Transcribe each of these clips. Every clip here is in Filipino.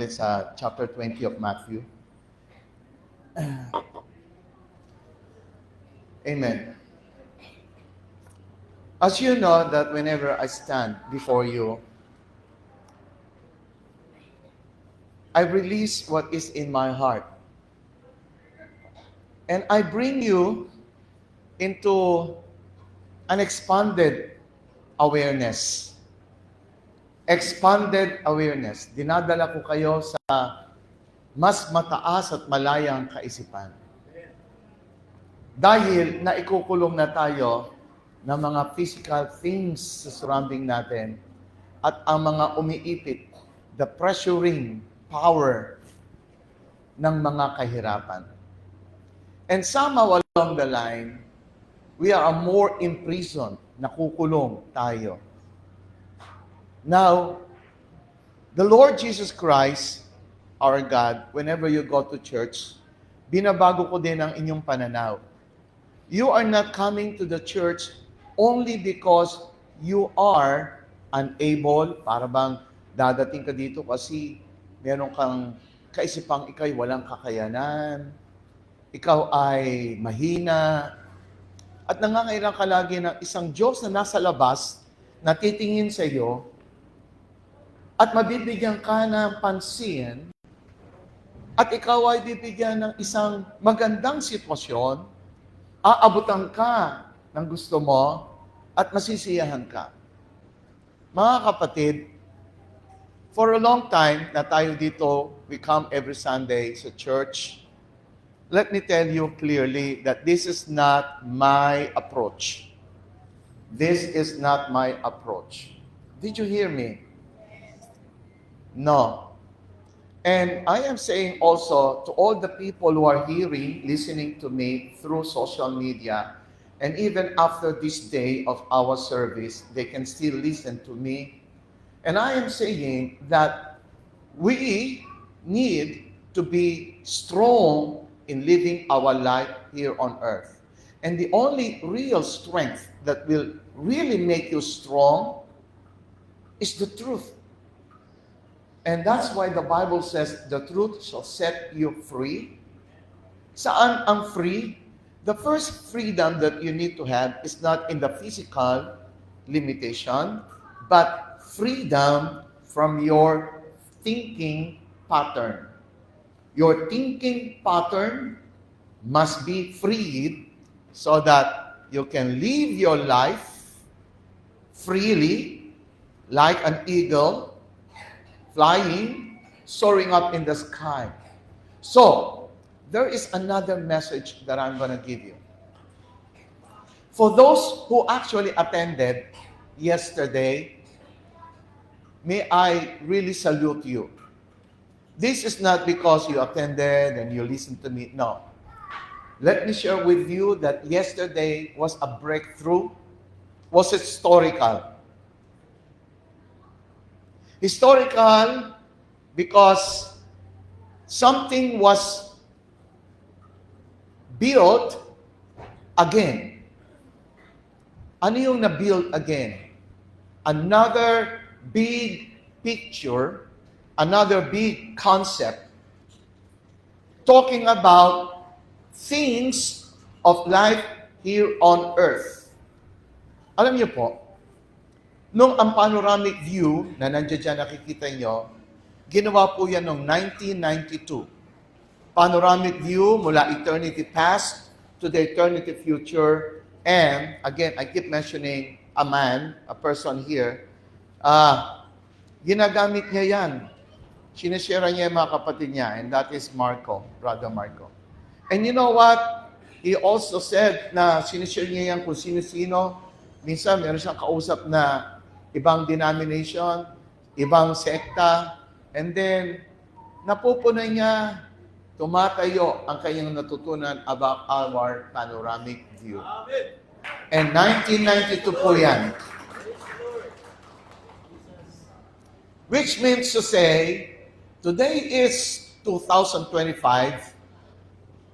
sa chapter 20 of Matthew. Amen. As you know that whenever I stand before you, I release what is in my heart. And I bring you into an expanded awareness. Expanded awareness. Dinadala ko kayo sa mas mataas at malayang kaisipan. Dahil naikukulong na tayo ng mga physical things sa surrounding natin at ang mga umiipit, the pressuring power ng mga kahirapan. And somehow along the line, we are more imprisoned, nakukulong tayo. Now, the Lord Jesus Christ, our God, whenever you go to church, binabago ko din ang inyong pananaw. You are not coming to the church only because you are unable, para bang dadating ka dito kasi meron kang kaisipang ikaw'y walang kakayanan, ikaw ay mahina, at nangangailangan ka lagi ng isang Diyos na nasa labas, na titingin sa iyo, at mabibigyan ka ng pansin, at ikaw ay bibigyan ng isang magandang sitwasyon, aabutan ka ng gusto mo, at masisiyahan ka. Mga kapatid, for a long time na tayo dito, we come every Sunday sa church. Let me tell you clearly that this is not my approach. This is not my approach. Did you hear me? No. And I am saying also to all the people who are hearing, listening to me through social media, and even after this day of our service, they can still listen to me. And I am saying that we need to be strong in living our life here on earth. And the only real strength that will really make you strong is the truth. And that's why the Bible says, the truth shall set you free. Saan ang free? The first freedom that you need to have is not in the physical limitation, but freedom from your thinking pattern. Your thinking pattern must be freed so that you can live your life freely like an eagle, flying, soaring up in the sky. So, there is another message that I'm going to give you. For those who actually attended yesterday, may I really salute you. This is not because you attended and you listened to me. No. Let me share with you that yesterday was a breakthrough, was historical. Historical because something was built again. Ano yung na-build again? Another big picture, another big concept, talking about things of life here on earth. Alam niyo po, nung ang panoramic view na nandiyan dyan nakikita nyo, ginawa po yan noong 1992. Panoramic view mula eternity past to the eternity future. And again, I keep mentioning a man, a person here. Ginagamit niya yan. Sinishare niya yung mga kapatid niya. And that is Marco, Brother Marco. And you know what? He also said na sinishare niya yan kung sino-sino. Minsan, meron siyang kausap na ibang denomination, ibang sekta. And then, napupunan niya, tumatayo ang kanyang natutunan about our panoramic view. And 1992 po yan. Which means to say, today is 2025,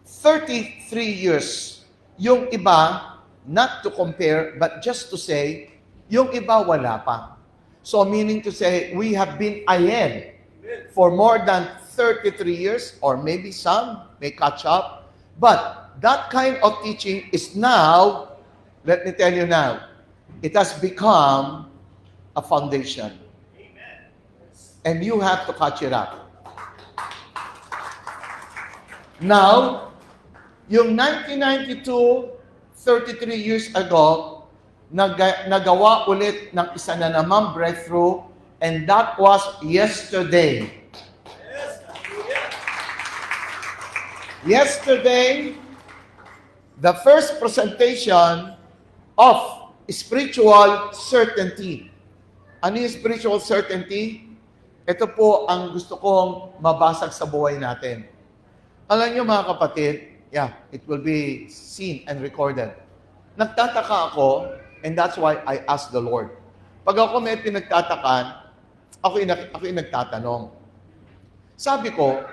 33 years. Yung iba, not to compare, but just to say, yung iba wala pa. So meaning to say, we have been ahead for more than 33 years, or maybe some may catch up. But that kind of teaching is now, let me tell you now, it has become a foundation. And you have to catch it up. Now, yung 1992, 33 years ago, nagawa ulit ng isa na namang breakthrough, and that was yesterday. Yesterday, the first presentation of spiritual certainty. Ano yung spiritual certainty? Ito po ang gusto kong mabasag sa buhay natin. Alam niyo mga kapatid, it will be seen and recorded. Nagtataka ako, and that's why I ask the Lord. Pag ako may pinagtatakan, ako yung nagtatanong. Sabi ko,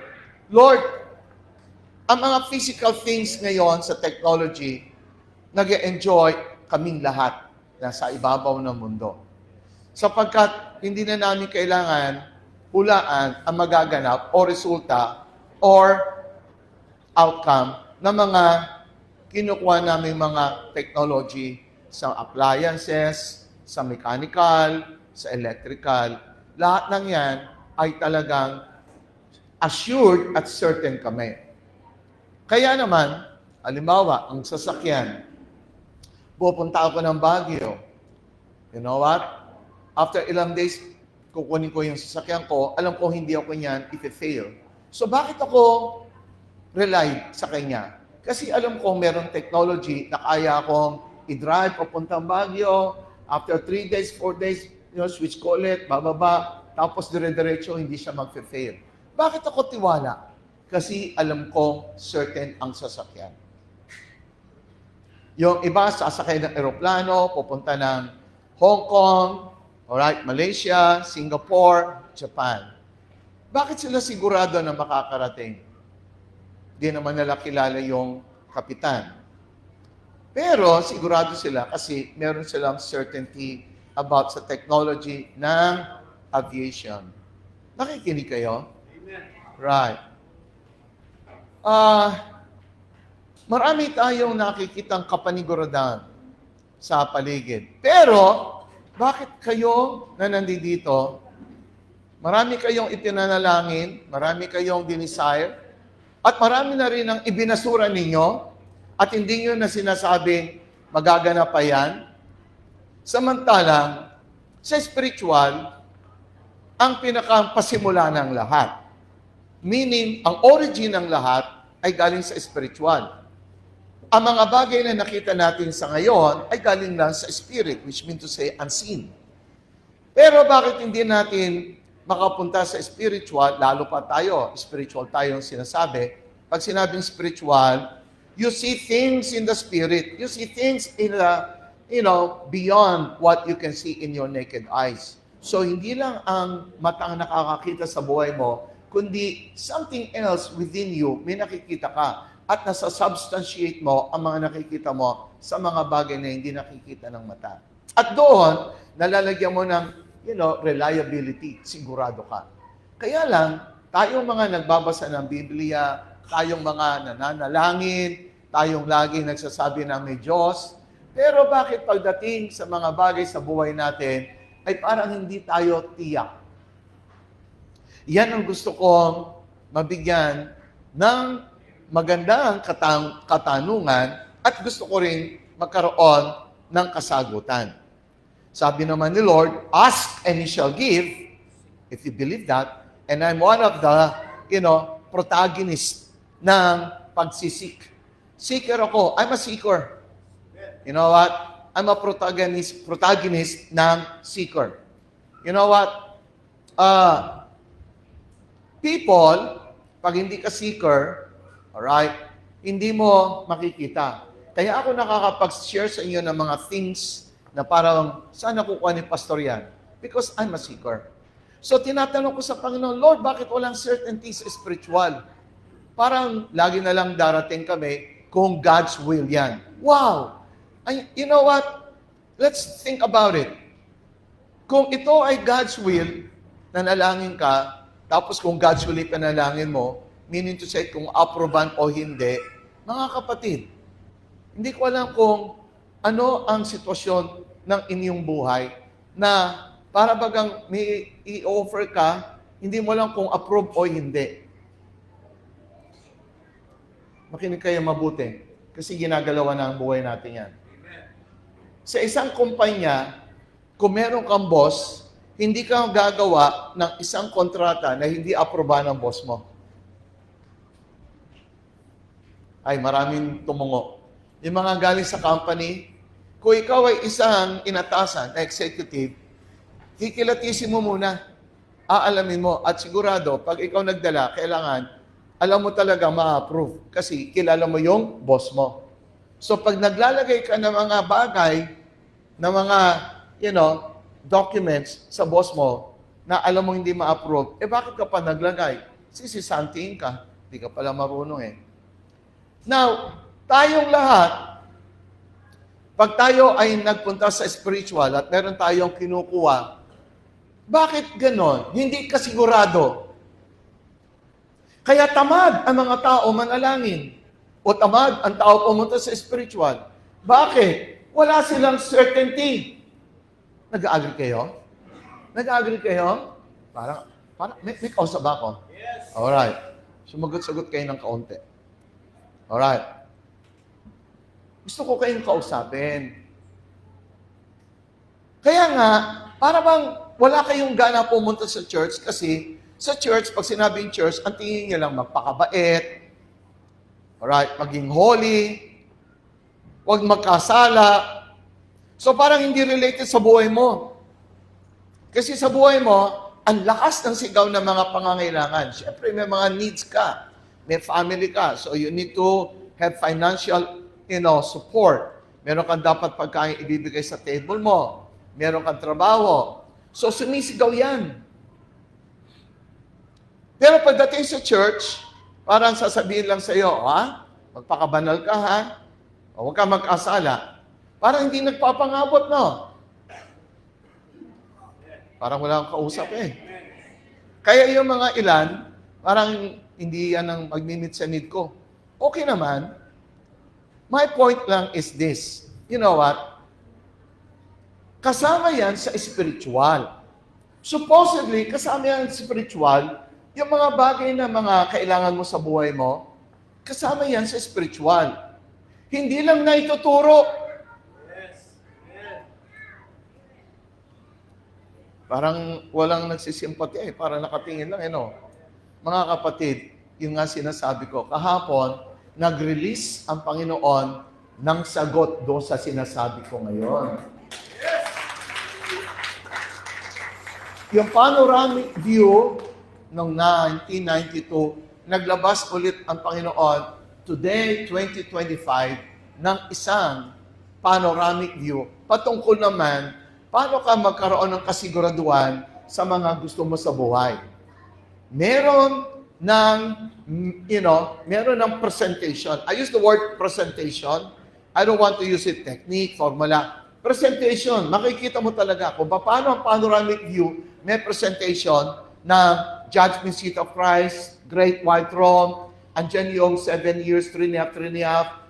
Lord, ang mga physical things ngayon sa technology, nag-enjoy kaming lahat na sa ibabaw ng mundo. Sapagkat hindi na namin kailangan hulaan ang magaganap o resulta or outcome ng mga kinukuha namin mga technology sa appliances, sa mechanical, sa electrical. Lahat ng yan ay talagang assured at certain kami. Kaya naman, halimbawa, ang sasakyan, pupunta ako ng Baguio. You know what? After ilang days, kukunin ko yung sasakyan ko, alam ko hindi ako niyan if-fail. So bakit ako rely sa kanya? Kasi alam ko meron technology na kaya akong i-drive papuntang Baguio, after 3 days, 4 days, switch ko ulit, bababa, tapos dire-diretso, hindi siya mag-fail. Bakit ako tiwala? Kasi alam kong certain ang sasakyan. Yung iba, sasakay ng eroplano, pupunta ng Hong Kong, Malaysia, Singapore, Japan. Bakit sila sigurado na makakarating? Di naman nila kilala yung kapitan. Pero sigurado sila kasi meron silang certainty about sa technology ng aviation. Nakikinig kayo? Amen. Right. Marami tayong nakikitang kapaniguradaan sa paligid. Pero, bakit kayo na nandito, marami kayong itinanalangin, marami kayong dinesire, at marami na rin ang ibinasura ninyo, at hindi nyo na sinasabing magaganap pa yan. Samantalang, sa spiritual, ang pinakapasimula ng lahat. Meaning, ang origin ng lahat ay galing sa spiritual. Ang mga bagay na nakita natin sa ngayon ay galing lang sa spirit, which means to say unseen. Pero bakit hindi natin makapunta sa spiritual, lalo pa tayo, spiritual tayo ang sinasabi. Pag sinabing spiritual, you see things in the spirit. You see things in the, beyond what you can see in your naked eyes. So, hindi lang ang mata ang nakakakita sa buhay mo, kundi something else within you, may nakikita ka. At nasa-substantiate mo ang mga nakikita mo sa mga bagay na hindi nakikita ng mata. At doon, nalalagyan mo ng, reliability. Sigurado ka. Kaya lang, tayong mga nagbabasa ng Biblia, tayong mga nananalangin, tayong laging nagsasabi na may Diyos, pero bakit pagdating sa mga bagay sa buhay natin, ay parang hindi tayo tiyak? Yan ang gusto kong mabigyan ng magandang katanungan at gusto ko rin magkaroon ng kasagutan. Sabi naman ni Lord, ask and He shall give, if you believe that, and I'm one of the, protagonists ng pagsisik. Seeker ako. I'm a seeker. You know what? I'm a protagonist ng seeker. You know what? People, pag hindi ka seeker, alright, hindi mo makikita. Kaya ako nakakapag-share sa inyo ng mga things na parang, saan nakukuha ni pastor yan? Because I'm a seeker. So tinatanong ko sa Panginoon, Lord, bakit walang certainty sa spiritual? Parang lagi na lang darating kami kung God's will yan. Wow! You know what? Let's think about it. Kung ito ay God's will, nanalangin ka, Tapos kung God's will ipanalangin mo, meaning to say kung aproban o hindi, mga kapatid, hindi ko alam kung ano ang sitwasyon ng inyong buhay na para bagang may i-offer ka, hindi mo lang kung approve o hindi. Makinig kayo mabuti kasi ginagalawan na ang buhay natin yan. Sa isang kumpanya, kung meron kang boss, hindi ka gagawa ng isang kontrata na hindi aprobahan ng boss mo. Ay, maraming tumungo. Yung mga galing sa company, kung ikaw ay isang inatasan na executive, kikilatisin mo muna, aalamin mo, at sigurado, pag ikaw nagdala, kailangan, alam mo talaga ma-approve kasi kilala mo yung boss mo. So pag naglalagay ka ng mga bagay, ng mga, documents sa boss mo na alam mo hindi ma-approve, bakit ka pa naglagay? Sisisantiin ka. Hindi ka pala marunong eh. Now, tayong lahat, pag tayo ay nagpunta sa spiritual at meron tayong kinukuha, bakit ganon? Hindi ka sigurado. Kaya tamad ang mga tao manalangin. O tamad ang tao pumunta sa spiritual. Bakit? Wala silang certainty. Nag-agree kayo? Nag-agree kayo? Parang may kausap ba ako? Yes. Alright. Sumagot-sagot kayo ng kaunti. Alright. Gusto ko kayong kausapin. Kaya nga, para bang wala kayong gana pumunta sa church kasi sa church, pag sinabing church, ang tingin niyo lang magpakabait, alright, maging holy, huwag magkasala. So parang hindi related sa buhay mo. Kasi sa buhay mo, ang lakas ng sigaw ng mga pangangailangan. Siyempre, may mga needs ka. May family ka. So you need to have financial, support. Meron kang dapat pagkain ibibigay sa table mo. Meron kang trabaho. So sumisigaw yan. Pero pagdating sa church, parang sasabihin lang sa iyo, magpakabanal ka, ha? O huwag ka mag-asala. Parang hindi nagpapangabot, no? Parang wala kang kausap eh. Kaya yung mga ilan, parang hindi yan ang mag-meet sa need ko. Okay naman. My point lang is this. You know what? Kasama yan sa spiritual. Supposedly, kasama yan sa spiritual, yung mga bagay na mga kailangan mo sa buhay mo, kasama yan sa spiritual. Hindi lang na ituturo. Parang walang nagsisimpati parang nakatingin lang, Mga kapatid, yung nga sinasabi ko, kahapon, nag-release ang Panginoon ng sagot doon sa sinasabi ko ngayon. Yung panoramic view noong 1992, naglabas ulit ang Panginoon, today, 2025, ng isang panoramic view. Patungkol naman, paano ka magkaroon ng kasiguraduhan sa mga gusto mo sa buhay? Meron ng presentation. I use the word presentation. I don't want to use it technique, formula. Presentation, makikita mo talaga kung paano ang panoramic view, may presentation ng Judgment Seat of Christ, Great White Throne, andyan yung 7 years, 3.5,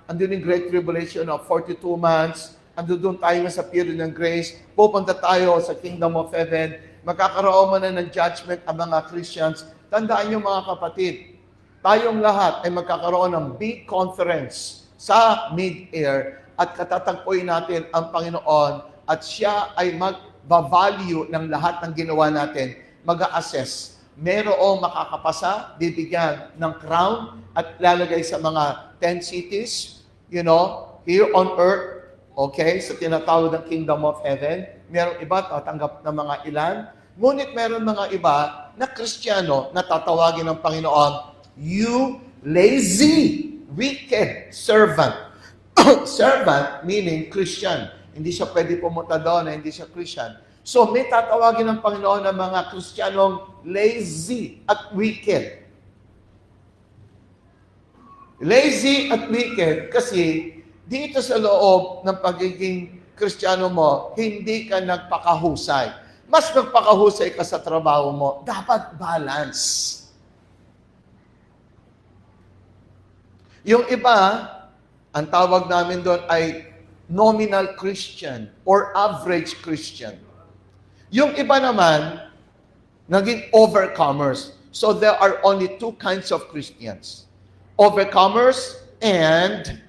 andun yung Great Tribulation of 42 months, andun tayo sa period ng grace, pupunta tayo sa Kingdom of Heaven, magkakaroon man na ng judgment ang mga Christians. Tandaan niyo mga kapatid, tayong lahat ay magkakaroon ng big conference sa mid-air at katatagpuin natin ang Panginoon at siya ay mag-value ng lahat ng ginawa natin, mag-a-assess. Merong makakapasa, bibigyan ng crown at lalagay sa mga 10 cities, here on earth, okay, sa tinatawag ng Kingdom of Heaven. Merong iba tatanggap ng mga ilan. Ngunit meron mga iba na Kristiyano na tatawagin ng Panginoon, you lazy, wicked servant. Servant meaning Christian. Hindi siya pwede pumunta doon na hindi siya Christian. So may tatawagin ng Panginoon ng mga Kristiyanong lazy at wicked. Lazy at wicked kasi dito sa loob ng pagiging Kristiyano mo, hindi ka nagpakahusay. mas magpakahusay ka sa trabaho mo. Dapat balance. Yung iba, ang tawag namin doon ay nominal Christian or average Christian. Yung iba naman, naging overcomers. So there are only two kinds of Christians. Overcomers and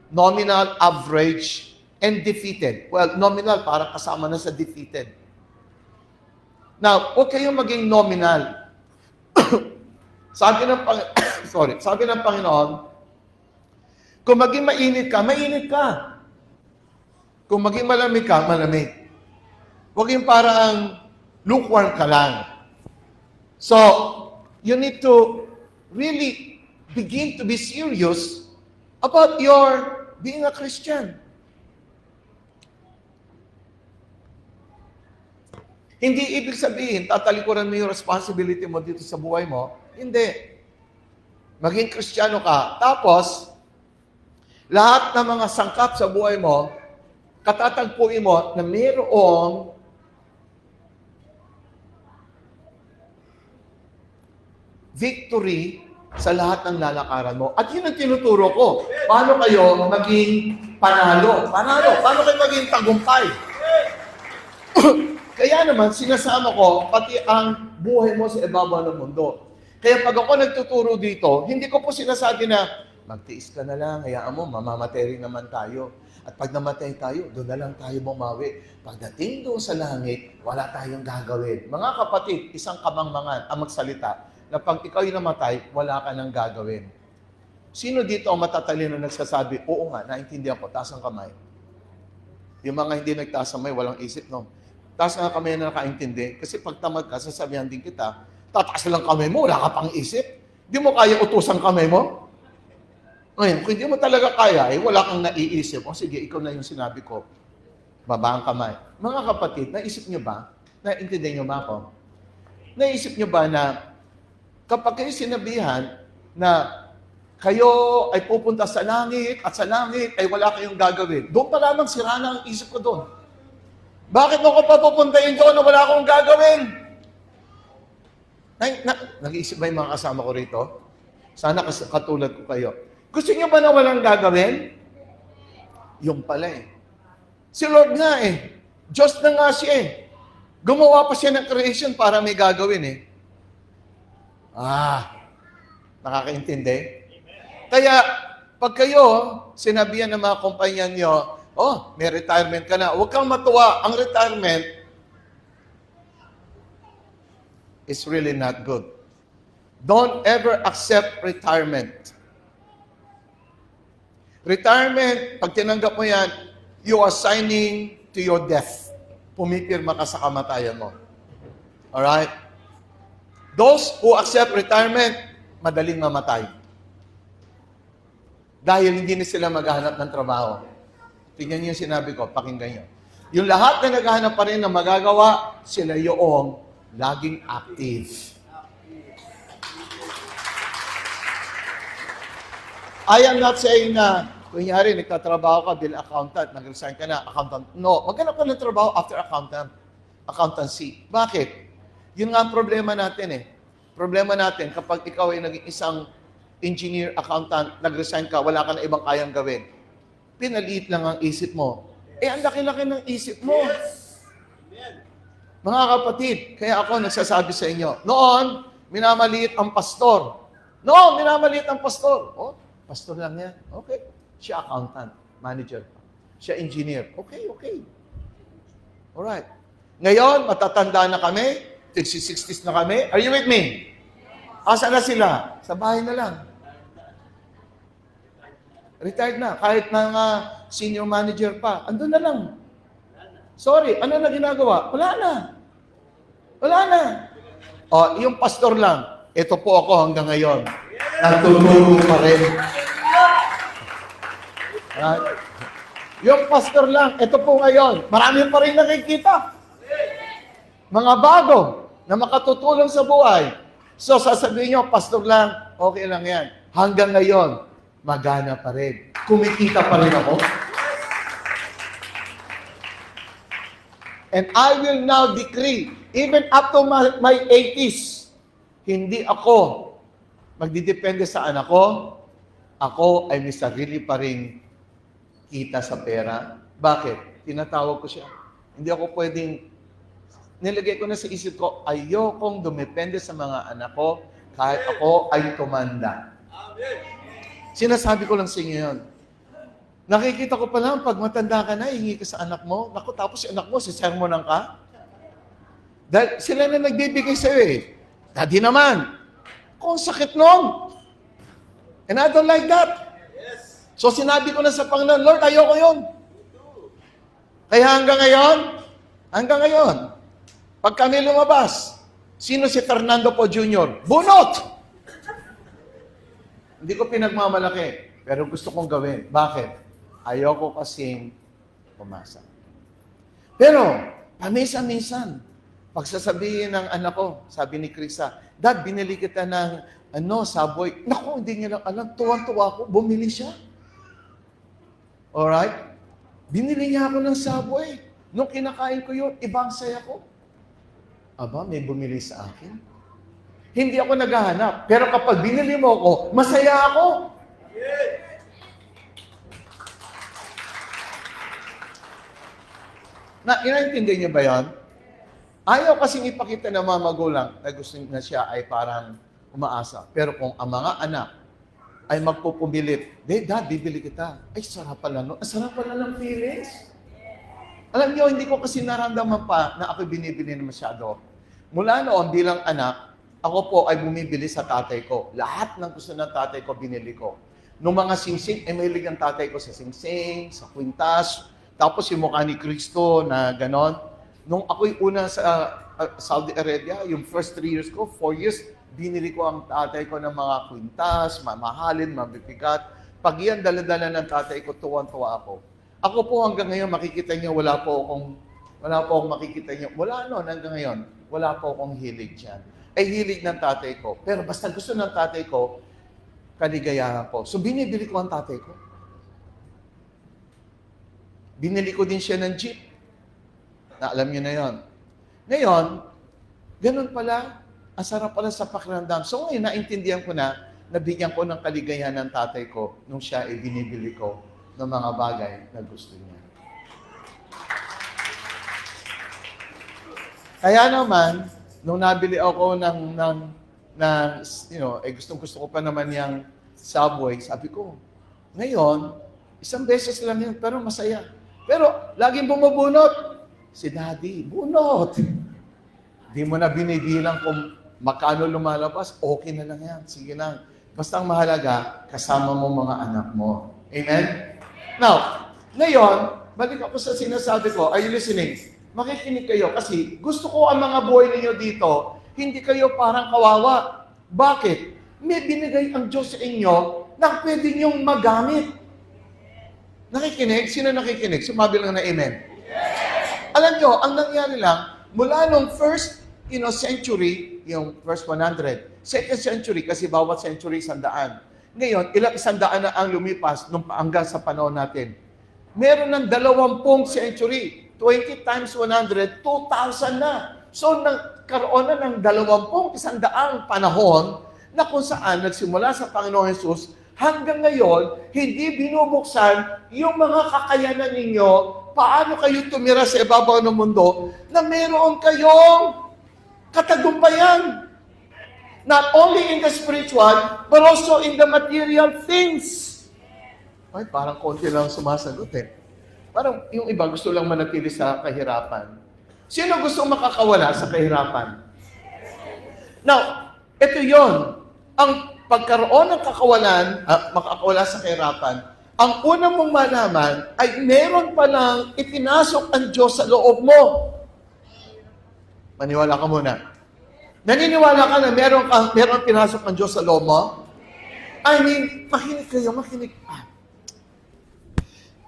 nominal, average, and defeated. Well, nominal, para kasama na sa defeated. Now, huwag kayong maging nominal. sabi ng Panginoon, kung maging mainit ka, mainit ka. Kung maging malamig ka, malamig. Huwag yung parang lukewarm ka lang. So, you need to really begin to be serious about your being a Christian. Hindi ibig sabihin, tatalikuran mo yung responsibility mo dito sa buhay mo. Hindi. Maging Kristiyano ka. Tapos, lahat ng mga sangkap sa buhay mo, katatagpuin mo na mayroong victory sa lahat ng lalakaran mo. At yun ang tinuturo ko. Paano kayo maging panalo? Paano kayo maging tagumpay? Kaya naman, sinasama ko pati ang buhay mo sa ibabaw ng mundo. Kaya pag ako nagtuturo dito, hindi ko po sinasabi na magtiis ka na lang, hayaan mo, mamamatay rin naman tayo. At pag namatay tayo, doon na lang tayo bumawi. Pagdating doon sa langit, wala tayong gagawin. Mga kapatid, isang kamangmangan ang magsalita na pag ikaw yung namatay, wala ka nang gagawin. Sino dito ang matatalino na nagsasabi, oo nga, naintindihan ko, taas ang kamay. Yung mga hindi nagtaas ang kamay, walang isip, no? Taas ang kamay na nakaintindi. Kasi pag tamad ka, sasabihan din kita, tataas lang kamay mo, wala ka pang isip. Hindi mo kaya utusan kamay mo? Ngayon, kung hindi mo talaga kaya, wala kang naiisip. O sige, ikaw na yung sinabi ko. Baba ang kamay. Mga kapatid, naisip nyo ba? Naintindihan nyo ba ako? Naisip nyo ba na kapag kayo sinabihan na kayo ay pupunta sa langit at sa langit ay wala kayong gagawin, doon pa lamang sira na ang isip ko doon. Bakit mo ko papupuntahin doon na wala akong gagawin? Nag-iisip ba yung mga kasama ko rito? Sana katulad ko kayo. Gusto niyo ba na walang gagawin? Yung pala eh. Si Lord nga eh. Diyos na nga siya eh. Gumawa pa siya ng creation para may gagawin eh. Nakakaintindi? Kaya, pag kayo, sinabihan ng mga kumpanya nyo, oh, may retirement ka na. Huwag kang matuwa. Ang retirement is really not good. Don't ever accept retirement. Retirement, pag tinanggap mo yan, you are signing to your death. Pumipirma ka sa kamatayan mo. Alright? Those who accept retirement, madaling mamatay. Dahil hindi na sila maghahanap ng trabaho. Tingnan niyo yung sinabi ko, pakinggan niyo. Yung lahat na naghahanap pa rin ng magagawa, sila yung laging active. I am not saying na, kunyari, nagtatrabaho ka, bill accountant, nag-resign ka na, accountant. No, maghanap ka ng trabaho after accountancy. Bakit? Yun nga ang problema natin eh. Problema natin, kapag ikaw ay naging isang engineer, accountant, nag-resign ka, wala ka na ibang kayang gawin. Pinaliit lang ang isip mo. Ang laki-laki ng isip mo. Mga kapatid, kaya ako nagsasabi sa inyo, noon, minamaliit ang pastor. Oh, pastor lang yan. Okay. Siya accountant, manager. Siya engineer. Okay. Alright. Ngayon, matatanda na kami. 60s na kami. Are you with me? Asa na sila? Sa bahay na lang. Retired na. Kahit mga senior manager pa. Andun na lang. Sorry, ano na ginagawa? Wala na. O, yung pastor lang. Ito po ako hanggang ngayon. Nagtutulong pa rin. Yung pastor lang, ito po ngayon. Marami pa rin nakikita. Mga bago na makatutulong sa buhay. So, sasabihin nyo, pastor lang, okay lang yan. Hanggang ngayon, magana pa rin. Kumikita pa rin ako. And I will now decree, even up to my 80s, hindi ako magdidepende sa anak ko. Ako ay may sarili pa rin kita sa pera. Bakit? Tinatawag ko siya. Hindi ako pwedeng, nilagay ko na sa isip ko, ayokong dumepende sa mga anak ko kahit ako ay tumanda. Sinasabi ko lang sa inyo yun. Nakikita ko pa lang, pag matanda ka na, hingi ka sa anak mo. Naku, tapos yung anak mo, sisermonan ka. Dahil sila na nagbibigay sa'yo eh. Daddy naman. Kung sakit nun. And I don't like that. So sinabi ko na sa Panginoon, Lord, ayoko yun. Kaya hanggang ngayon, pag kami lumabas, sino si Fernando Po Jr.? Bunot! Hindi ko pinagmamalaki, pero gusto kong gawin. Bakit? Ayoko kasing pumasa. Pero, paminsan-minsan, pagsasabihin ng anak ko, sabi ni Krisa, Dad, binili kita ng Subway. Naku, hindi niya lang alam. Tuwan-tuwa ko, bumili siya. Alright? Binili niya ako ng Subway. Nung kinakain ko yun, ibang saya ko. Aba, may bumili sa akin. Hindi ako naghahanap. Pero kapag binili mo ako, masaya ako. Inaintindi niyo ba yan? Ayaw kasing ipakita ng mga magulang na gusto na siya ay parang umaasa. Pero kung ang mga anak ay magpupumilit, Dad, bibili kita. Ay, sarap pala no? Sarap pala ng feelings. Alam niyo, hindi ko kasi naramdaman pa na ako binibili na masyado. Mula noon, bilang anak, ako po ay bumibili sa tatay ko. Lahat ng gusto ng tatay ko, binili ko. Nung mga singsing, mahilig ang tatay ko sa singsing, sa kwintas, tapos yung mukha ni Cristo na ganon. Nung ako'y una sa Saudi Arabia, yung first 3 years ko, 4 years, binili ko ang tatay ko ng mga kwintas, mamahalin, mabibigat. Pag yan, dala-dala ng tatay ko, tuwan-tuwa ako. Ako po hanggang ngayon, makikita niyo, wala po akong makikita niyo. Wala hanggang ngayon, wala po akong hilig dyan. Ay hilig ng tatay ko. Pero basta gusto ng tatay ko, kaligayahan ko. So binibili ko ang tatay ko. Binili ko din siya ng jeep. Na alam niyo na yon. Ngayon, ganun pala, ang sarap pala sa pakiramdam. So ngayon, naintindihan ko na, nabigyan ko ng kaligayahan ng tatay ko nung siya ay binibili ko ng mga bagay na gusto niya. Kaya naman, nung nabili ako gustong-gusto ko pa naman yung Subway, sabi ko, ngayon, isang beses lang yun, pero masaya. Pero, laging bumubunot. Si Daddy, bunot. Di mo na binibilang kung magkano lumalabas, okay na lang yan. Sige lang. Basta ang mahalaga, kasama mo mga anak mo. Amen? Now, ngayon, balik ako sa sinasabi ko, are you listening? Makikinig kayo kasi gusto ko ang mga buhay ninyo dito, hindi kayo parang kawawa. Bakit? May binigay ang Diyos sa inyo na pwede niyong magamit. Nakikinig? Sino nakikinig? Sumabi lang na amen. Alam nyo, ang nangyari lang, mula nung first century, yung first 100, second century, kasi bawat century 100. Ngayon, ilang 100 na ang lumipas hanggang sa panahon natin. Meron ng 20 century. 20 times 100, 2,000 na. So, nagkaroon na ng 20, 100 panahon na kung saan nagsimula sa Panginoon Jesus, hanggang ngayon, hindi binubuksan yung mga kakayanan ninyo, paano kayo tumira sa ibabaw ng mundo, na meron kayong katagumpayan. Not only in the spiritual, but also in the material things. Ay, parang konti lang sumasagot eh. Parang yung iba gusto lang manatili sa kahirapan. Sino gusto makakawala sa kahirapan? Now, ito yon. Ang pagkaroon ng makakawala sa kahirapan, ang unang mong malaman ay meron palang ipinasok ang Diyos sa loob mo. Maniwala ka muna. Naniniwala ka na meron pinasok ang Diyos sa loob mo? I mean, makinig kayo, makinig.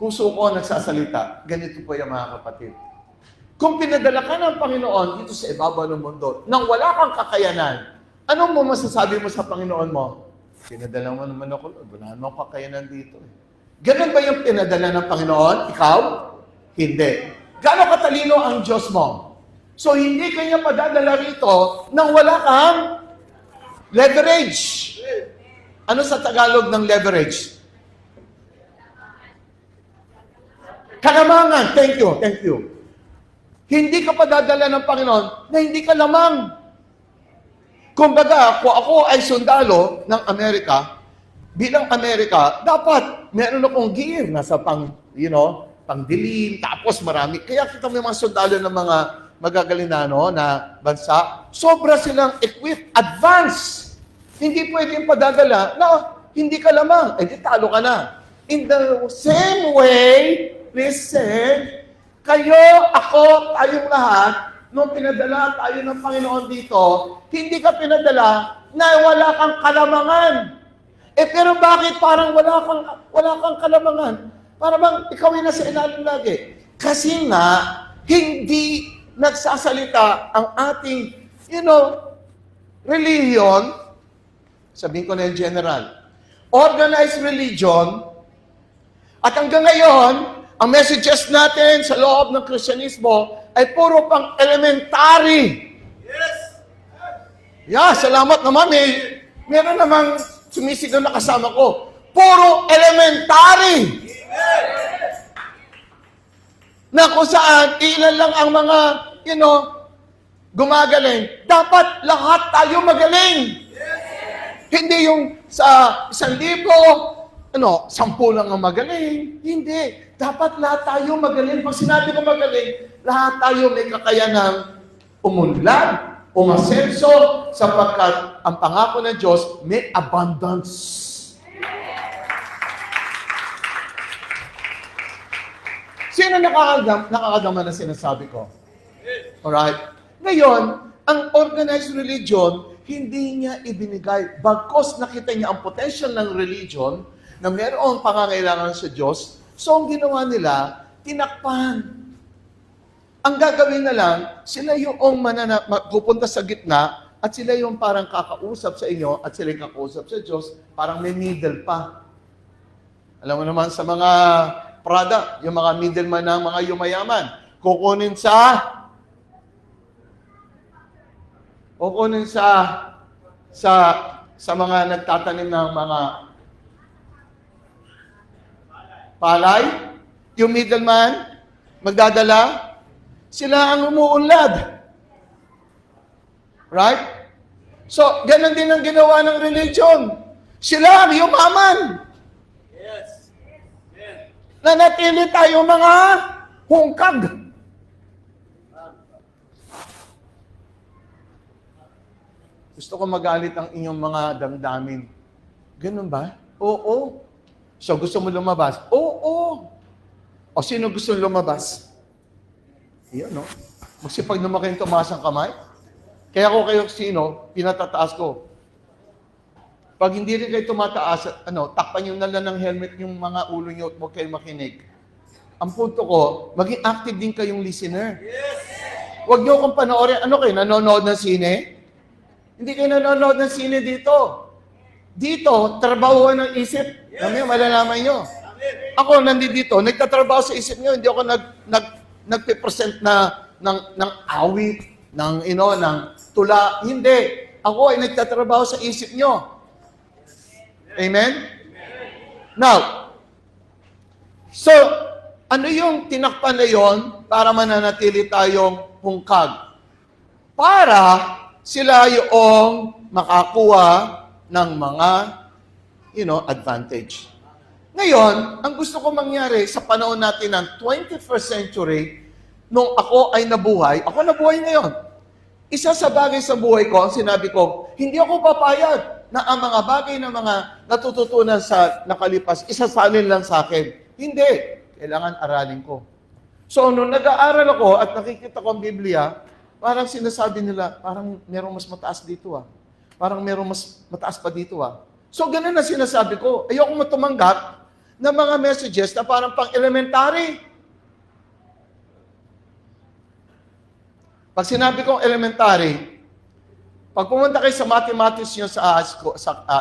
Puso ko nagsasalita. Ganito po yung mga kapatid. Kung pinadala ka ng Panginoon dito sa ibabaw ng mundo, nang wala kang kakayanan, anong mo masasabi mo sa Panginoon mo? Pinadala mo naman ako, wala naman kakayanan dito. Ganun ba yung pinadala ng Panginoon? Ikaw? Hindi. Gaano katalino ang Diyos mo? So, hindi kanya padadala rito nang wala kang leverage. Ano sa Tagalog ng leverage? Kalamangan. Thank you, thank you. Hindi ka padadala ng Panginoon na hindi ka lamang. Kumbaga, kung ako ay sundalo ng Amerika, bilang Amerika, dapat meron akong gear. Nasa pangdilim, tapos marami. Kaya kita may mga sundalo ng mga magagaling na bansa. Sobra silang equipped, advanced. Hindi pwedeng padadala na hindi ka lamang. Eh, di talo ka na. In the same way, listen, kayo, ako, tayong lahat, nung pinadala tayo ng Panginoon dito, hindi ka pinadala na wala kang kalamangan. Eh, pero bakit parang wala kang kalamangan? Para bang ikaw ay nasa ilalim lagi? Kasi nga, hindi nagsasalita ang ating, religion, sabihin ko na yung general, organized religion, at hanggang ngayon, ang messages natin sa loob ng Kristyanismo ay puro pang elementary. Yes! Yeah, salamat naman meron namang sumisigaw na kasama ko. Puro elementary. Na kung saan, ilan lang ang mga, gumagaling. Dapat lahat tayo magaling. Hindi yung sa 1,000, 10 lang ang magaling. Hindi. Dapat lahat tayo magaling. Pag sinabi ko magaling, lahat tayo may kakayanang umunlad, umasenso, sapagkat ang pangako ng Diyos may abundance. Sino nakakadama na sinasabi ko? Alright? Ngayon, ang organized religion, hindi niya ibinigay. Bagkos nakita niya ang potential ng religion na mayroong pangangailangan sa Diyos, so ang ginawa nila, tinakpan. Ang gagawin na lang, sila yung pupunta sa gitna at sila yung parang kakausap sa inyo at sila yung kakausap sa Diyos, parang may middle pa. Alam mo naman sa mga product, yung mga middleman ng mga yumayaman, kukunin sa mga nagtatanim ng mga palay, yung middleman, magdadala, sila ang umuunlad. Right? So, ganun din ang ginawa ng religion. Sila ang yumaman. Yes. Nanatili tayo mga hungkag. Gusto ko magalit ang inyong mga damdamin. Ganun ba? Oo. So, gusto mo lumabas? Oo. O sino gusto lumabas? Iyan, no? Magsipag naman kayong tumaas ang kamay. Kaya ko kayo sino, pinatataas ko. Pag hindi rin kayo tumataas, takpan nyo na lang ng helmet yung mga ulo nyo at huwag kayong makinig. Ang punto ko, maging active din kayong listener. Huwag nyo akong panoorin. Ano kayo, nanonood ng sine? Hindi kayo nanonood ng sine dito. Dito, trabaho ng isip. Kami, malalaman nyo. Ako, nandito, nagtatrabaho sa isip nyo. Hindi ako nagpe-present ng awit, ng tula. Hindi. Ako ay nagtatrabaho sa isip nyo. Amen? Now, so, ano yung tinakpan na yon para mananatili tayong hungkag? Para sila yung makakuha ng mga, advantage. Ngayon, ang gusto ko mangyari sa panahon natin ng 21st century, nung ako ay nabuhay ngayon. Isa sa bagay sa buhay ko, ang sinabi ko, hindi ako papayag na ang mga bagay na mga natututunan sa nakalipas, isasalin lang sa akin. Hindi. Kailangan aralin ko. So, nung nag-aaral ako at nakikita ko ang Biblia, parang sinasabi nila, parang merong mas mataas dito Parang merong mas mataas pa dito So, ganun na sinasabi ko. Ayoko matumanggap ng mga messages na parang pang-elementary. Pag sinabi kong elementary, pag pumunta kayo sa mathematics nyo sa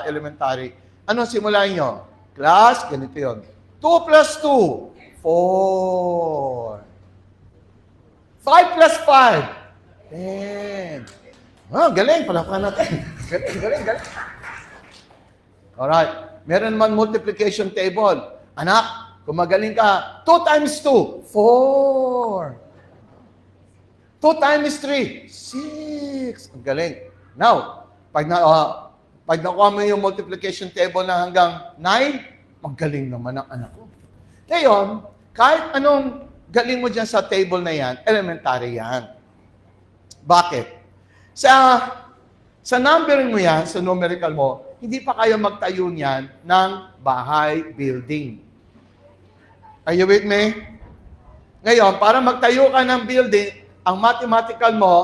elementary, ano simulan nyo? Class, ganito yun. 2 plus 2, 4. 5 plus 5. 10. Oh, galing. Palakpakan natin. Galing. Alright. Meron naman multiplication table. Anak, kung magaling ka, 2 times 2, 4. 2 times 3, 6. Ang galing. Now, pag nakuha mo yung multiplication table na hanggang 9, magaling naman ang anak ko. Ngayon, kahit anong galing mo dyan sa table na yan, elementary yan. Bakit? Sa numbering mo yan, sa numerical mo, hindi pa kayo magtayo niyan ng bahay, building. Are you with me? Ngayon, para magtayo ka ng building, ang mathematical mo,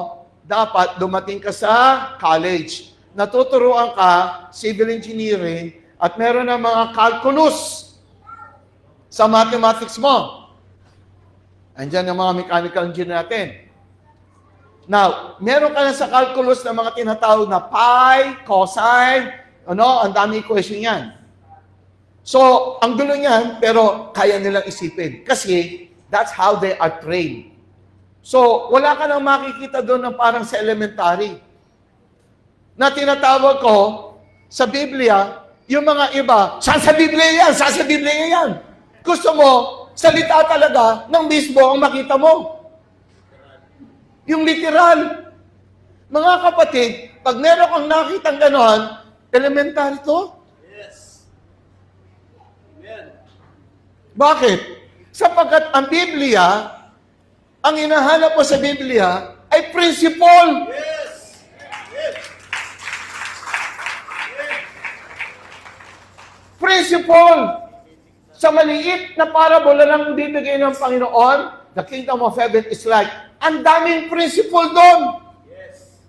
dapat dumating ka sa college. Natuturuan ka, civil engineering, at meron ng mga calculus sa mathematics mo. Andiyan ang mga mechanical engineer natin. Now, meron ka na sa calculus na mga tinatawag na pi, cosine, ang dami equation yan. So, ang gulo niyan, pero kaya nilang isipin. Kasi, that's how they are trained. So, wala ka nang makikita doon ng parang sa elementary. Na tinatawag ko, sa Biblia, yung mga iba, saan sa Biblia yan? Saan sa Biblia yan? Gusto mo, salita talaga ng mismo ang makita mo. Yung literal. Mga kapatid, pag meron kang nakitang gano'n, elementary to? Yes. Amen. Bakit? Sapagkat ang Biblia, ang hinahanap mo sa Biblia ay principle. Yes. Yes. Principle. Sa maliit na parabola lang bibigay ng Panginoon, the kingdom of heaven is like, ang daming principle doon. Yes.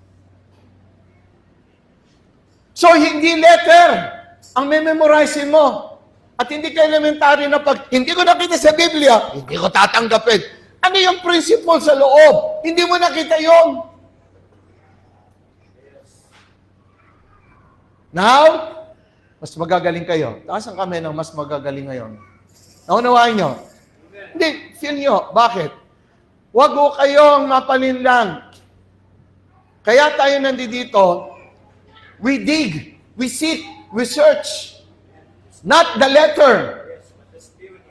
So, hindi letter ang memorizein mo. At hindi ka elementary na pag hindi ko nakita sa Biblia, hindi ko tatanggapin. Ano yung principle sa loob? Hindi mo nakita yon. Now, mas magagaling kayo. Taas ang kamay ng mas magagaling ngayon. Naunawain nyo? Hindi, feel nyo. Bakit? Huwag ko kayong mapalinlang. Kaya tayo nandito, we dig, we seek, we search. Not the letter.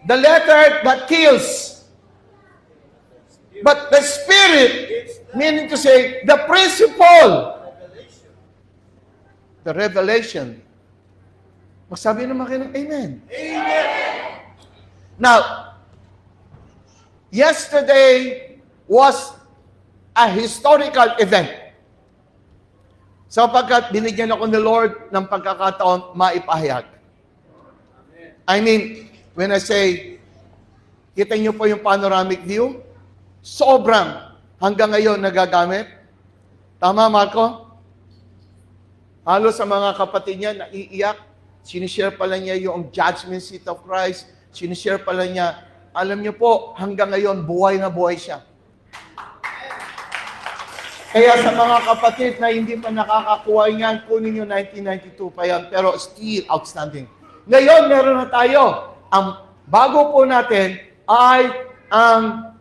The letter that kills. But the Spirit, meaning to say, the principle. The revelation. Magsabi naman kayo ng amen. Amen. Now, yesterday was a historical event. Sapagkat binigyan ako ni Lord ng pagkakataon maipahayag. I mean, when I say, kita niyo po yung panoramic view, sobrang hanggang ngayon nagagamit. Tama, Marco? Halos sa mga kapatid niya, naiiyak. Sinishare pala niya yung judgment seat of Christ. Sinishare pala niya. Alam niyo po, hanggang ngayon, buhay na buhay siya. Kaya sa mga kapatid na hindi pa nakakakuha niyan, kunin yung 1992 pa yan, pero still outstanding. Ngayon, meron na tayo. Ang bago po natin ay ang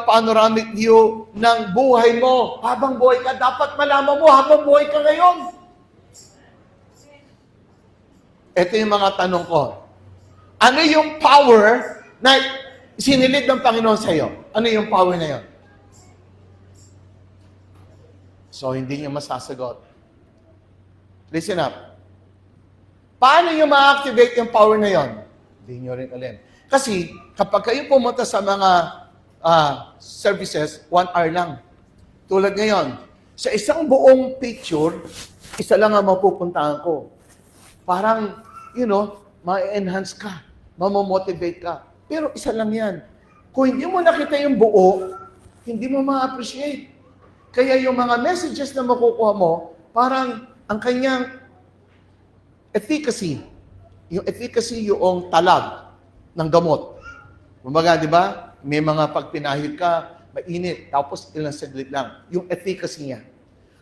panoramic view ng buhay mo. Habang buhay ka, dapat malaman mo habang buhay ka ngayon. Ito yung mga tanong ko. Ano yung power na sinilid ng Panginoon sa iyo? Ano yung power na yon? So, hindi niyo masasagot. Listen up. Paano niyo ma-activate yung power na yon? Hindi niyo rin alam. Kasi, kapag kayo pumunta sa mga services, 1 hour lang. Tulad ngayon, sa isang buong picture, isa lang ang mapupuntahan ko. Parang, ma-enhance ka, mamomotivate ka. Pero isa lang yan. Kung hindi mo nakita yung buo, hindi mo ma-appreciate. Kaya yung mga messages na makukuha mo, parang ang kanyang efficacy, yung talag ng gamot. Kumbaga, di ba? May mga pagpinahid ka, mainit, tapos ilang saglit lang. Yung efficacy niya.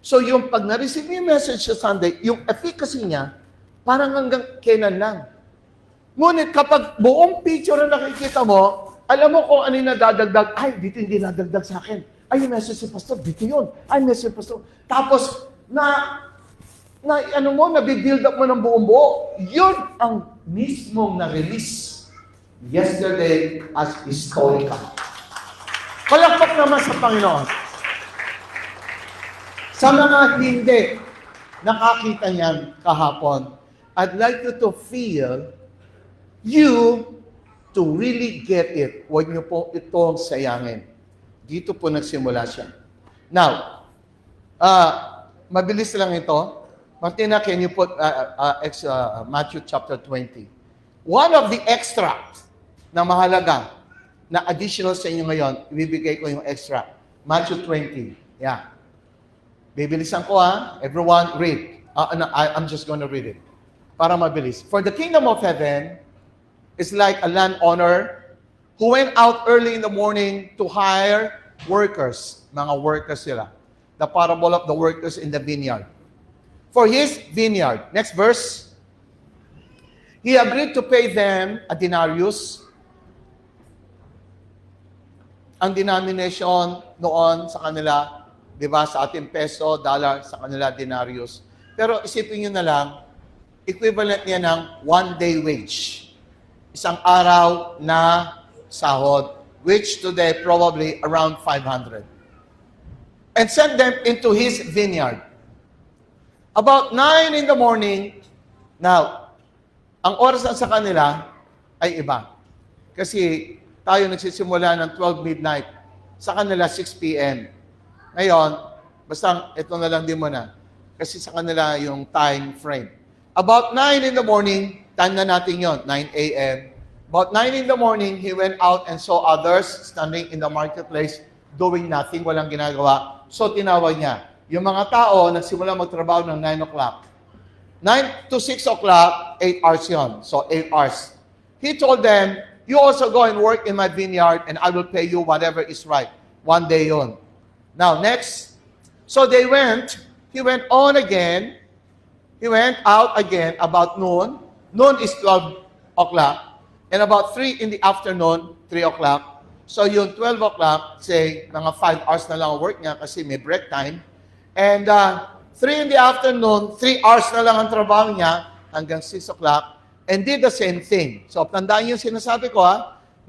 So yung pag na-receive yung message sa Sunday, yung efficacy niya, parang hanggang kailan lang. Ngunit kapag buong picture na nakikita mo, alam mo kung ano yung nadadagdag, ay, dito hindi nadagdag sa akin. Ay, yung message si Pastor, dito yun. Ay, message si Pastor. Tapos, nabibuild up mo ng buong buo. Yun ang mismong na-release yesterday as historical. Palakpak naman sa Panginoon. Sa mga hindi nakakita niyan kahapon, I'd like you to feel you to really get it. Huwag niyo po itong sayangin. Dito po nagsimula siya. Now, mabilis lang ito. Martina, can you put Matthew chapter 20? One of the extract na mahalaga na additional sa inyo ngayon, ibibigay ko yung extract. Matthew 20. Yeah. Bibilisan ko Everyone, read. I'm just going to read it. Para mabilis. For the kingdom of heaven is like a landowner who went out early in the morning to hire workers. Mga workers sila. The parable of the workers in the vineyard. For his vineyard. Next verse. He agreed to pay them a denarius. Ang denomination noon sa kanila, di ba, sa ating peso, dollar, sa kanila denarius. Pero isipin nyo na lang, equivalent niya ng 1-day wage. Isang araw na sahod, which today probably around 500. And sent them into his vineyard. About 9 in the morning, now, ang oras sa kanila ay iba. Kasi tayo nagsisimula ng 12 midnight, sa kanila 6 p.m. Ngayon, basta ito na lang din mo na. Kasi sa kanila yung time frame. About 9 in the morning, time na natin yon, 9 a.m. About 9 in the morning, he went out and saw others standing in the marketplace doing nothing, walang ginagawa. So tinawag niya. Yung mga tao, nagsimula magtrabaho ng 9 o'clock. 9 to 6 o'clock, 8 hours yon. So 8 hours. He told them, you also go and work in my vineyard and I will pay you whatever is right. 1 day yon. Now, next. So they went. He went on again. He went out again about noon. Noon is 12 o'clock. And about 3 in the afternoon, 3 o'clock. So yung 12 o'clock, say, mga 5 hours na lang ang work niya kasi may break time. And 3 in the afternoon, 3 hours na lang ang trabaho niya hanggang 6 o'clock. And did the same thing. So, tandaan yung sinasabi ko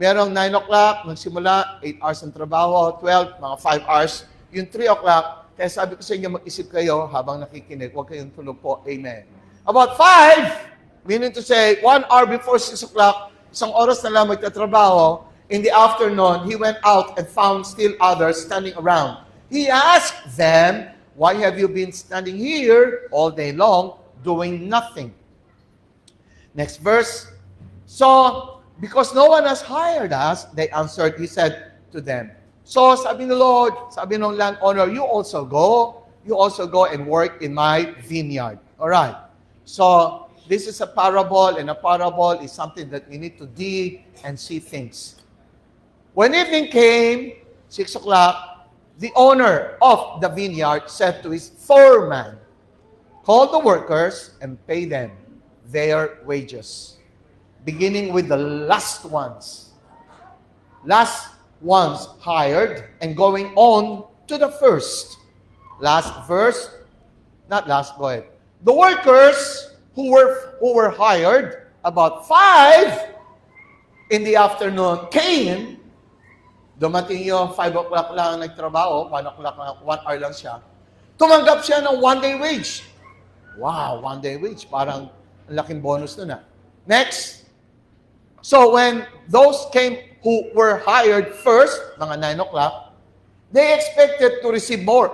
merong 9 o'clock, nagsimula, 8 hours ang trabaho, 12, mga 5 hours. Yung 3 o'clock, kaya sabi ko sa inyo, mag-isip kayo habang nakikinig, huwag kayong tulog po. Amen. About 5, meaning to say, 1 hour before 6 o'clock, isang oras na lang magtatrabaho, in the afternoon, he went out and found still others standing around. He asked them, why have you been standing here all day long doing nothing? Next verse. So, because no one has hired us, they answered, he said to them. So, sabi ng Lord, sabi ng landowner, you also go and work in my vineyard. All right. So, this is a parable, and a parable is something that we need to dig and see things. When evening came, 6 o'clock, the owner of the vineyard said to his foreman, call the workers and pay them their wages, beginning with the last ones. Last ones hired and going on to the first. Last verse, not last, go ahead. The workers who were hired about 5 in the afternoon came. Dumating yung 5 o'clock lang nagtrabaho, 1 o'clock lang, 1 hour lang siya. Tumanggap siya ng 1-day wage. Wow, 1-day wage. Parang ang laking bonus nun Next. So when those came who were hired first, mga 9 o'clock, they expected to receive more.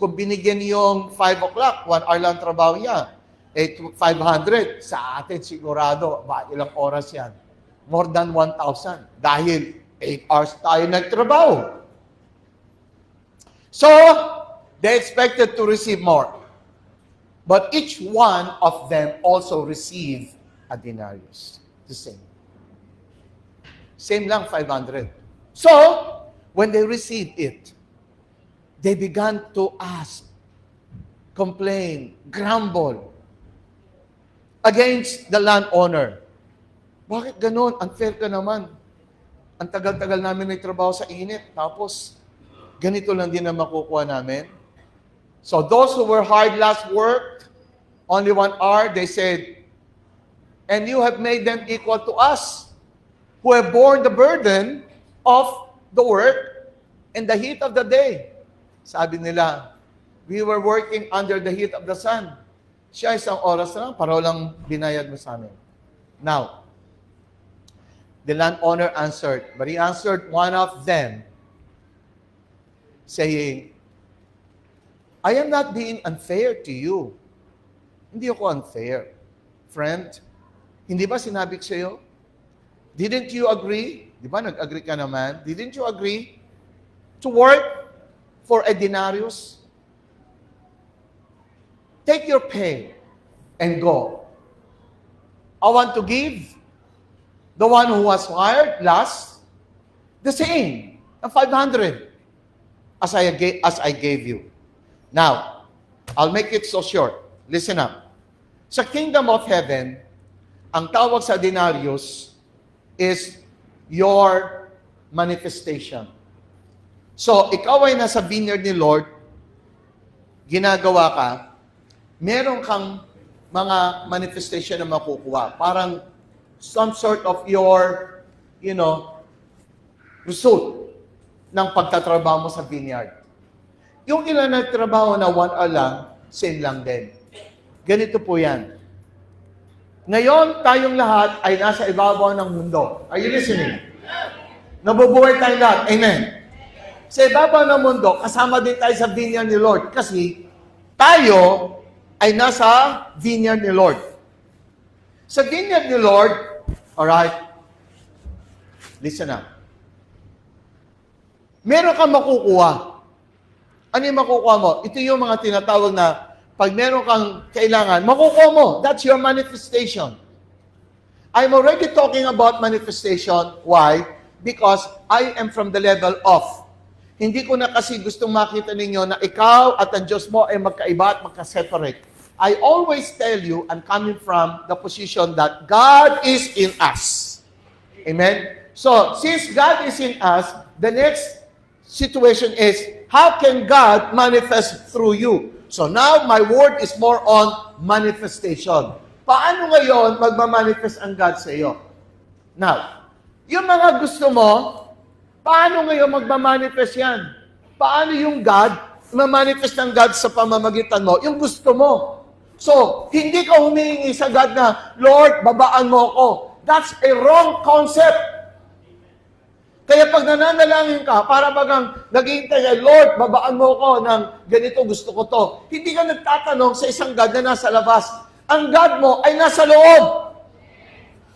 Kung binigyan yung 5 o'clock, 1 hour lang trabaho niya, 500. Sa atin sigurado, ilang oras yan? More than 1,000. Dahil 8 hours tayo nagtrabaho. So, they expected to receive more. But each one of them also received a denarius. The same. Same lang, 500. So, when they received it, they began to ask, complain, grumble against the landowner. Bakit ganun? Unfair ka naman. Ang tagal-tagal namin nagtrabaho sa init. Tapos, ganito lang din ang makukuha namin. So those who were hard last work, only 1 hour, they said, and you have made them equal to us, who have borne the burden of the work in the heat of the day. Sabi nila, we were working under the heat of the sun. Siya isang oras lang, paraw lang binayad mo sa amin. Now, the landowner answered, but he answered one of them, saying, I am not being unfair to you. Hindi ako unfair. Friend, hindi ba sinabi ko sa'yo? Didn't you agree? Di ba nag-agree ka naman? Didn't you agree to work for a denarius? Take your pay and go. I want to give the one who was hired last the same, 500, as I gave you. Now, I'll make it so short. Listen up. Sa kingdom of heaven, ang tawag sa denarius is your manifestation. So, ikaw ay nasa vineyard ni Lord, ginagawa ka, meron kang mga manifestation na makukuha. Parang some sort of your, result ng pagtatrabaho mo sa vineyard. Yung ilan na trabaho na 1 hour lang, same lang din. Ganito po yan. Ngayon, tayong lahat ay nasa ibabaw ng mundo. Are you listening? Nabubuhay tayong lahat. Amen. Sa ibabaw ng mundo, kasama din tayo sa vineyard ni Lord. Kasi tayo ay nasa vineyard ni Lord. Sa vineyard ni Lord, alright, listen up. Meron kang makukuha. Ano yung makukuha mo? Ito yung mga tinatawag na pag meron kang kailangan, makukuha mo. That's your manifestation. I'm already talking about manifestation. Why? Because I am from the level of. Hindi ko na kasi gustong makita ninyo na ikaw at ang Diyos mo ay magkaiba at magka-separate. I always tell you, I'm coming from the position that God is in us. Amen? So, since God is in us, the next situation is, how can God manifest through you? So now, my word is more on manifestation. Paano ngayon magmamanifest ang God sa iyo? Now, yung mga gusto mo, paano ngayon magmamanifest yan? Paano yung God, mamanifest ng God sa pamamagitan mo? Yung gusto mo. So, hindi ka humihingi sa God na, Lord, babaan mo ako. That's a wrong concept. Kaya pag nananalangin ka, para bagang naghihintay ka, Lord, babaan mo ko ng ganito, gusto ko to. Hindi ka nagtatanong sa isang God na nasa labas. Ang God mo ay nasa loob.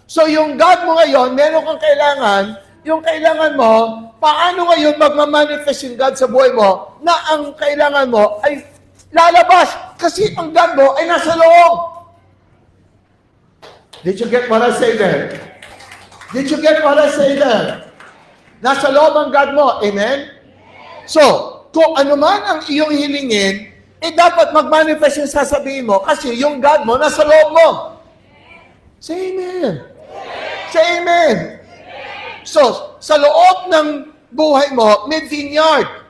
So yung God mo ngayon, meron kang kailangan, yung kailangan mo, paano ngayon magmamanifest yung God sa buhay mo, na ang kailangan mo ay lalabas. Kasi ang God mo ay nasa loob. Did you get what I say there? Did you get what I say there? Nasa loob ang God mo. Amen? So, kung ano man ang iyong hilingin, dapat mag-manifest yung sasabihin mo kasi yung God mo nasa loob mo. Say amen. Say amen. So, sa loob ng buhay mo, may vineyard.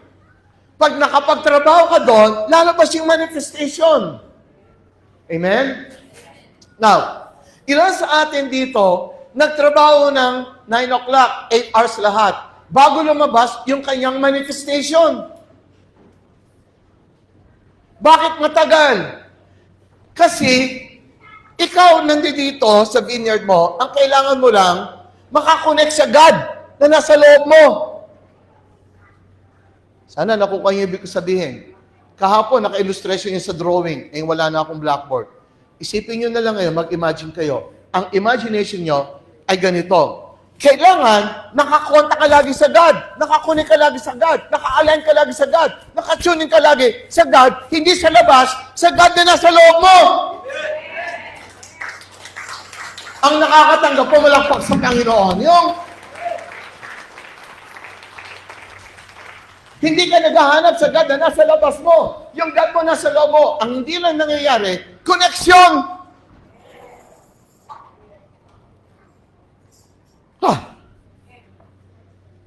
Pag nakapagtrabaho ka doon, lalabas yung manifestation. Amen? Now, ilan sa atin dito, nagtrabaho ng 9 o'clock, 8 hours lahat, bago lumabas yung kanyang manifestation. Bakit matagal? Kasi, ikaw nandito sa vineyard mo, ang kailangan mo lang, makakonect sa God na nasa loob mo. Sana nakukuha niyo ibig sabihin. Kahapon, naka-illustration yun sa drawing, wala na akong blackboard. Isipin niyo na lang ngayon, mag-imagine kayo. Ang imagination niyo ay ganito. Kailangan, nakakonta ka lagi sa God. Nakakunik ka lagi sa God. Naka-align ka lagi sa God. Nakatuning ka lagi sa God. Hindi sa labas, sa God na nasa loob mo. Ang nakakatanggap po malakpak sa Panginoon, yung hindi ka naghahanap sa God na nasa labas mo. Yung God mo nasa loob mo. Ang hindi lang nangyayari, connection.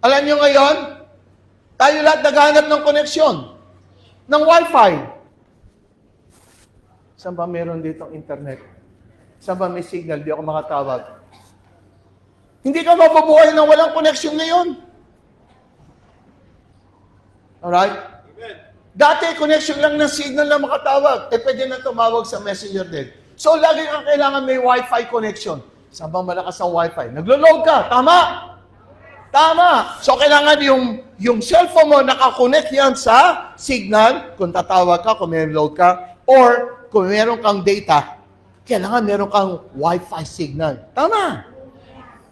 Alam nyo ngayon, Tayo lahat naghahanap ng koneksyon, ng Wi-Fi. Saan ba meron ditong internet? Saan ba may signal? Di ako makatawag. Hindi ka mabubuhay ng walang koneksyon ngayon. Alright? Amen. Dati, connection lang ng signal na makatawag. Pwede na tumawag sa messenger din. So, lagi kang kailangan may Wi-Fi connection. Saan ba malakas ang Wi-Fi? Naglo-load ka. Tama! Tama! So, kailangan yung cellphone mo, nakakonect yan sa signal. Kung tatawag ka, kung may load ka, or kung meron kang data, kailangan meron kang Wi-Fi signal. Tama!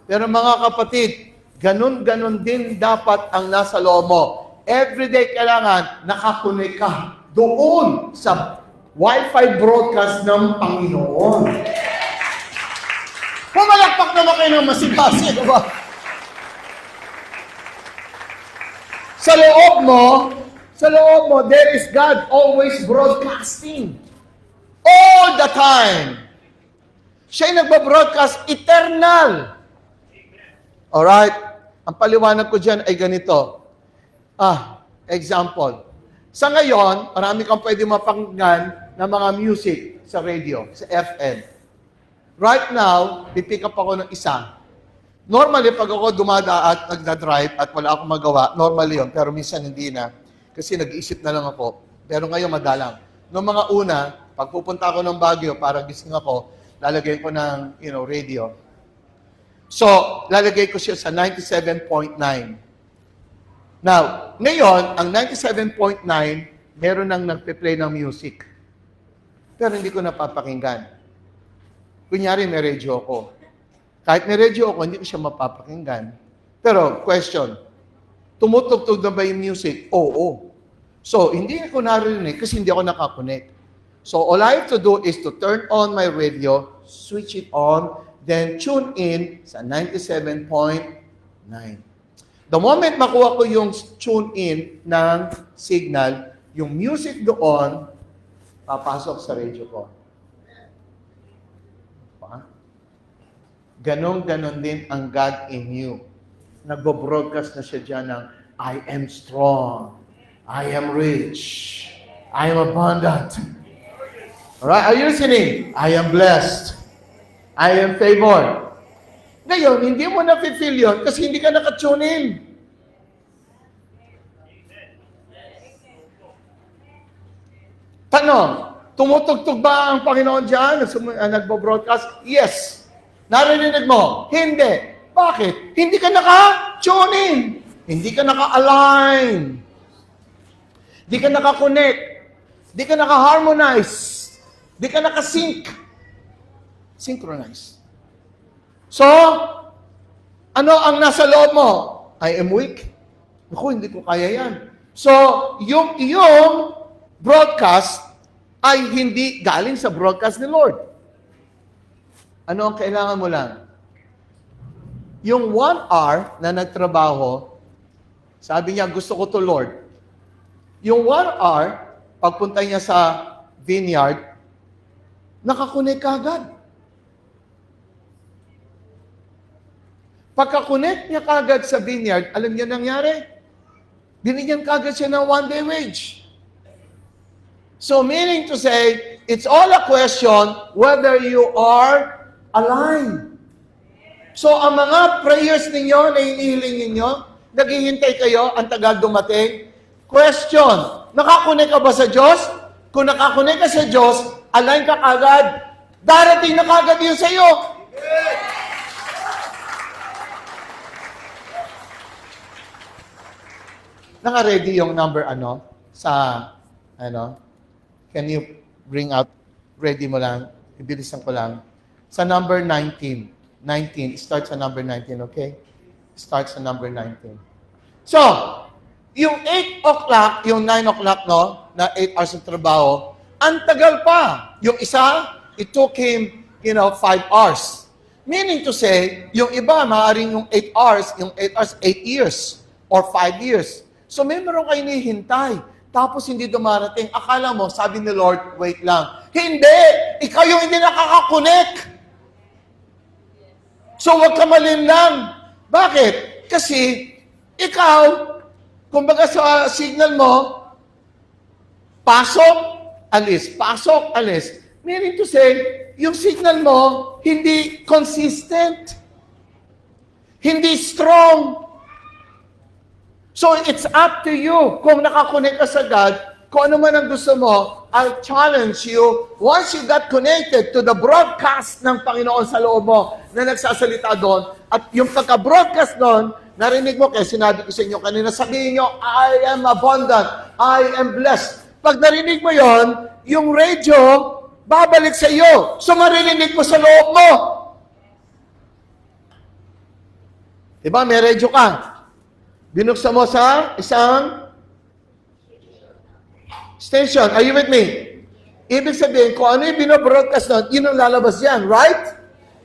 Pero mga kapatid, ganun-ganun din dapat ang nasa loob mo. Everyday kailangan nakakonect ka doon sa Wi-Fi broadcast ng Panginoon. Pumalakpak naman kayo ng masipasi, diba? Sa loob mo, there is God always broadcasting. All the time. Siya'y nagbabroadcast eternal. Alright? Ang paliwanag ko dyan ay ganito. Example. Sa ngayon, marami kang pwede mapakinggan ng mga music sa radio, sa FM. Right now, pipick up ako ng isa. Normally, pag ako dumadaan at nagda-drive at wala akong magawa, normally yun, pero minsan hindi na. Kasi nag-iisip na lang ako. Pero ngayon, madalang. Noong mga una, pag pupunta ako ng Baguio, para gising ako, lalagay ko ng radio. So, lalagay ko siya sa 97.9. Now, ngayon, ang 97.9, meron nang nagpe-play ng music. Pero hindi ko napapakinggan. Kunyari, may radio ako. Kahit may radio ako, hindi ko siya mapapakinggan. Pero, question, tumutugtog na ba yung music? Oo. So, hindi ko narinig kasi hindi ako nakakonect. So, all I have to do is to turn on my radio, switch it on, then tune in sa 97.9. The moment makuha ko yung tune in ng signal, yung music doon, papasok sa radio ko. Ganon din ang God in you. Nagbo-broadcast na siya dyan ng, I am strong. I am rich. I am abundant. Alright, are you listening? I am blessed. I am favored. Ngayon, hindi mo na-feel yun kasi hindi ka naka-tune in. Tanong, tumutugtog ba ang Panginoon dyan? Nagbo-broadcast? Yes. Narinig mo? Hindi. Bakit? Hindi ka naka-tune in. Hindi ka naka-align. Hindi ka naka-connect. Hindi ka naka-harmonize. Hindi ka naka-sync. Synchronize. So, ano ang nasa loob mo? I am weak. Naku, hindi ko kaya yan. So, yung iyong broadcast ay hindi galing sa broadcast ni Lord. Ano ang kailangan mo lang? Yung 1 hour na nagtrabaho, sabi niya, gusto ko to Lord. Yung 1 hour, pagpunta niya sa vineyard, nakakunik ka agad. Pagka-connect niya kagad sa vineyard, alam niya nangyari? Binigyan kagad siya ng 1-day wage. So meaning to say, it's all a question whether you are aligned. So ang mga prayers ninyo na inihiling ninyo, naghihintay kayo, ang tagal dumating. Question, nakakunik ka ba sa Diyos? Kung nakakunik ka sa Diyos, align ka kagad. Darating na kagad yun sa iyo. Naka-ready yung number can you bring out, ready mo lang, ibilisan ko lang. Sa number 19, start sa number 19, okay? Start sa number 19. So, yung 8 o'clock, yung 9 o'clock, no, na 8 hours ng trabaho, ang tagal pa. Yung isa, it took him, 5 hours. Meaning to say, yung iba, maaaring yung 8 hours, 8 years, or 5 years. So, meron kayo hinihintay. Tapos hindi dumarating. Akala mo, sabi ni Lord, wait lang. Hindi! Ikaw yung hindi nakakakonek. So, huwag ka malinlang. Bakit? Kasi, ikaw, Kumbaga sa signal mo, pasok, alis, pasok, alis. Meaning to say, yung signal mo, hindi consistent. Hindi strong. So, it's up to you. Kung nakakonect ka sa God, kung ano man ang gusto mo, I'll challenge you, once you got connected to the broadcast ng Panginoon sa loob mo, na nagsasalita doon, at yung pagka-broadcast doon, narinig mo, kaya sinabi ko sa inyo kanina, sabihin nyo, I am abundant, I am blessed. Pag narinig mo yon, yung radio, babalik sa iyo. So, maririnig mo sa loob mo. Diba, may radio ka. Binuksan mo sa isang station. Are you with me? Ibig sabihin, kung ano yung binobroadcast nun, yun ang lalabas yan, right?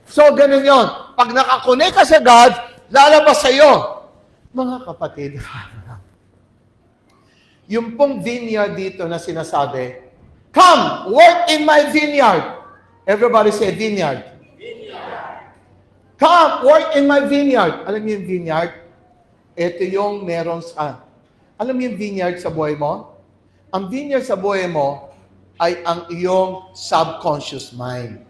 So, ganun yon. Pag nakakonect ka sa God, lalabas sa iyo. Mga kapatid, yung pong vineyard dito na sinasabi, come, work in my vineyard. Everybody say vineyard. Come, work in my vineyard. Alam niyo yung vineyard? Ito yung meron sa... Alam niyo yung vineyard sa buhay mo? Ang vineyard sa buhay mo ay ang iyong subconscious mind.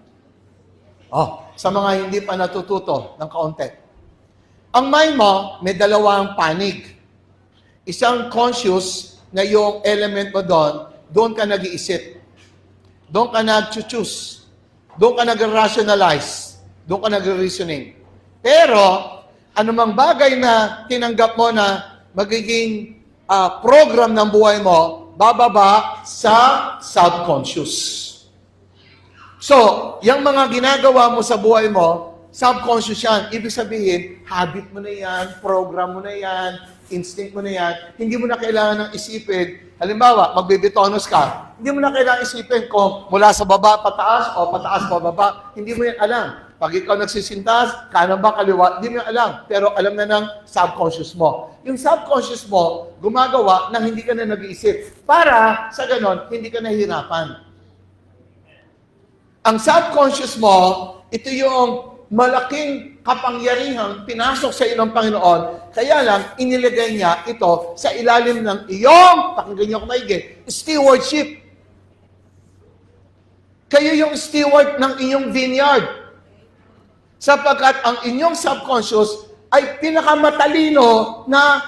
Oh, sa mga hindi pa natututo ng kaunti. Ang mind mo, may dalawang panig. Isang conscious na yung element mo doon ka nag-iisip. Doon ka nag-choose. Doon ka nag-rationalize. Doon ka nag-reasoning. Pero, anumang bagay na tinanggap mo na magiging program ng buhay mo, bababa sa subconscious. So, yung mga ginagawa mo sa buhay mo, subconscious yan. Ibig sabihin, habit mo na yan, program mo na yan, instinct mo na yan. Hindi mo na kailangan ng isipin. Halimbawa, magbibitonos ka. Hindi mo na kailangan isipin kung mula sa baba pataas o pataas pababa. Hindi mo yan alam. Pag ikaw nagsisintas, kanan ba kaliwa, hindi mo yan alam. Pero alam na ng subconscious mo. Yung subconscious mo, gumagawa nang hindi ka na nag-iisip. Para sa ganon, hindi ka nahihirapan. Ang subconscious mo, ito yung malaking kapangyarihang pinasok sa iyo ng Panginoon. Kaya lang, inilagay niya ito sa ilalim ng iyong, pakinggan niyo kung maigi, stewardship. Kayo yung steward ng inyong vineyard. Sapagkat ang inyong subconscious ay pinakamatalino na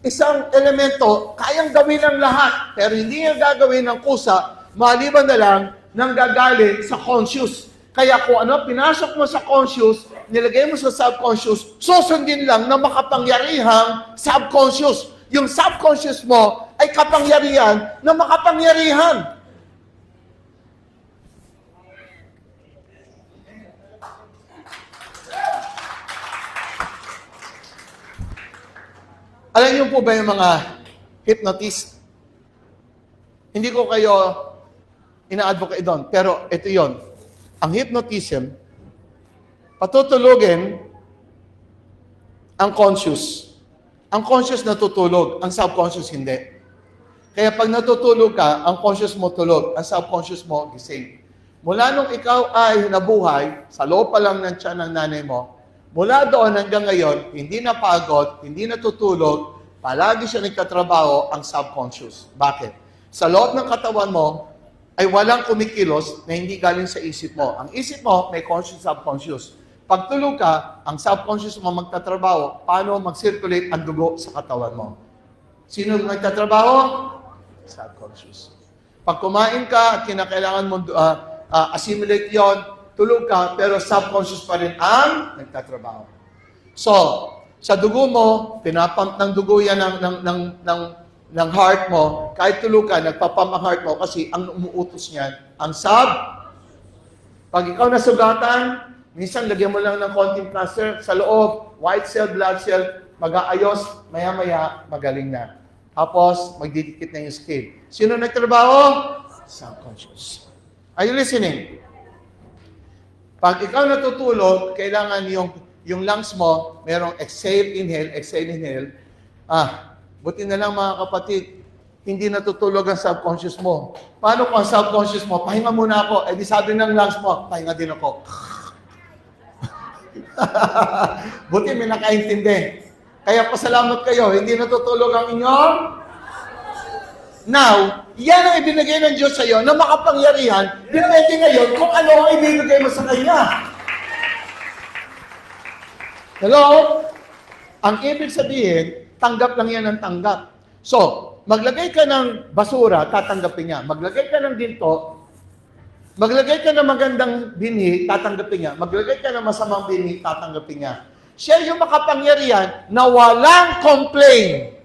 isang elemento, kayang gawin ng lahat, pero hindi niya gagawin ng kusa, maliban na lang nang gagaling sa conscious. Kaya kung ano, pinasok mo sa conscious, nilagay mo sa subconscious, susundin lang na makapangyarihang subconscious. Yung subconscious mo ay kapangyarihan na makapangyarihan. Alam niyo po ba yung mga hypnotist? Hindi ko kayo ina-advocate doon, pero ito yon. Ang hypnotism, patutulugin ang conscious. Ang conscious natutulog, ang subconscious hindi. Kaya pag natutulog ka, ang conscious mo tulog, ang subconscious mo gising. Mula nung ikaw ay nabuhay, sa loob pa lang ng tiyan ng nanay mo, mula doon hanggang ngayon, hindi napagod, hindi natutulog, palagi siya nagtatrabaho ang subconscious. Bakit? Sa loob ng katawan mo, ay walang kumikilos na hindi galing sa isip mo. Ang isip mo, may conscious, subconscious. Pag tulog ka, ang subconscious mo magtatrabaho, paano mag-circulate ang dugo sa katawan mo. Sino nagtatrabaho? Subconscious. Pag kumain ka at kinakailangan mo assimilate yon, tulog ka, pero subconscious pa rin ang nagtatrabaho. So, sa dugo mo, pinapump ng dugo yan ng heart mo, kahit tulog ka, nagpapump ang heart mo kasi ang umuutos niyan, ang Pag ikaw nasugatan, minsan lagyan mo lang ng konting plaster sa loob, white cell, blood cell, mag-aayos, maya-maya, magaling na. Tapos, magdidikit na yung skin. Sino nagtrabaho? Subconscious. Are you listening? Pag ikaw natutulog, kailangan yung lungs mo, merong exhale, inhale. Buti na lang mga kapatid, hindi natutulog ang subconscious mo. Paano kung ang subconscious mo, pahinga muna ako, di sabi ng lungs mo, pahinga din ako. Buti may nakaintindi. Kaya pasalamat kayo, hindi natutulog ang inyong. Now, yan ang ibinigay ng Diyos sa iyo na makapangyarihan. Depende ngayon kung ano ang ibibigay mo sa Kanya. Hello? Ang ibig sabihin, tanggap lang yan ng tanggap. So, maglagay ka ng basura, tatanggapin niya. Maglagay ka ng ginto, maglagay ka ng magandang binhi, tatanggapin niya. Maglagay ka ng masamang binhi, tatanggapin niya. Siya yung makapangyarihan na walang complain.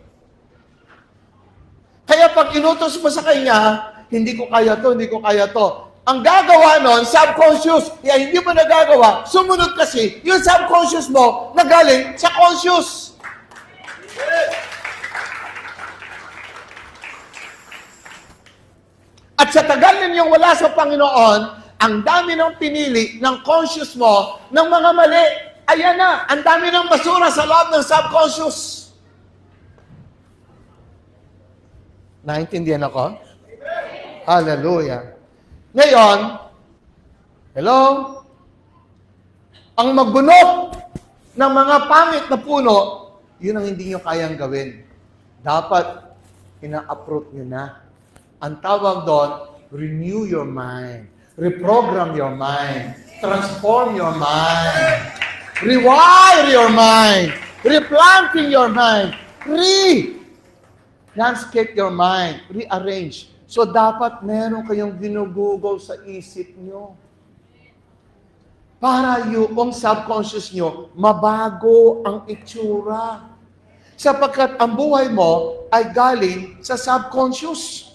Kaya pag inutos mo sa kanya, hindi ko kaya to, hindi ko kaya to. Ang gagawa nun, subconscious. Kaya hindi mo nagagawa, sumunod kasi, yung subconscious mo, nagaling sa conscious. At sa tagal ninyong wala sa Panginoon, ang dami ng pinili ng conscious mo ng mga mali. Ayan na, ang dami ng basura sa loob ng subconscious. Naintindihan ako? Hallelujah. Ngayon, hello? Ang magbunot ng mga pangit na puno, yun ang hindi nyo kayang gawin. Dapat, ina-uproot nyo na. Ang tawag doon, renew your mind. Reprogram your mind. Transform your mind. Rewire your mind. Replanting your mind. Landscape your mind. Rearrange. So, dapat meron kayong ginugugol sa isip nyo. Para yung subconscious nyo, mabago ang itsura. Sapagkat ang buhay mo ay galing sa subconscious.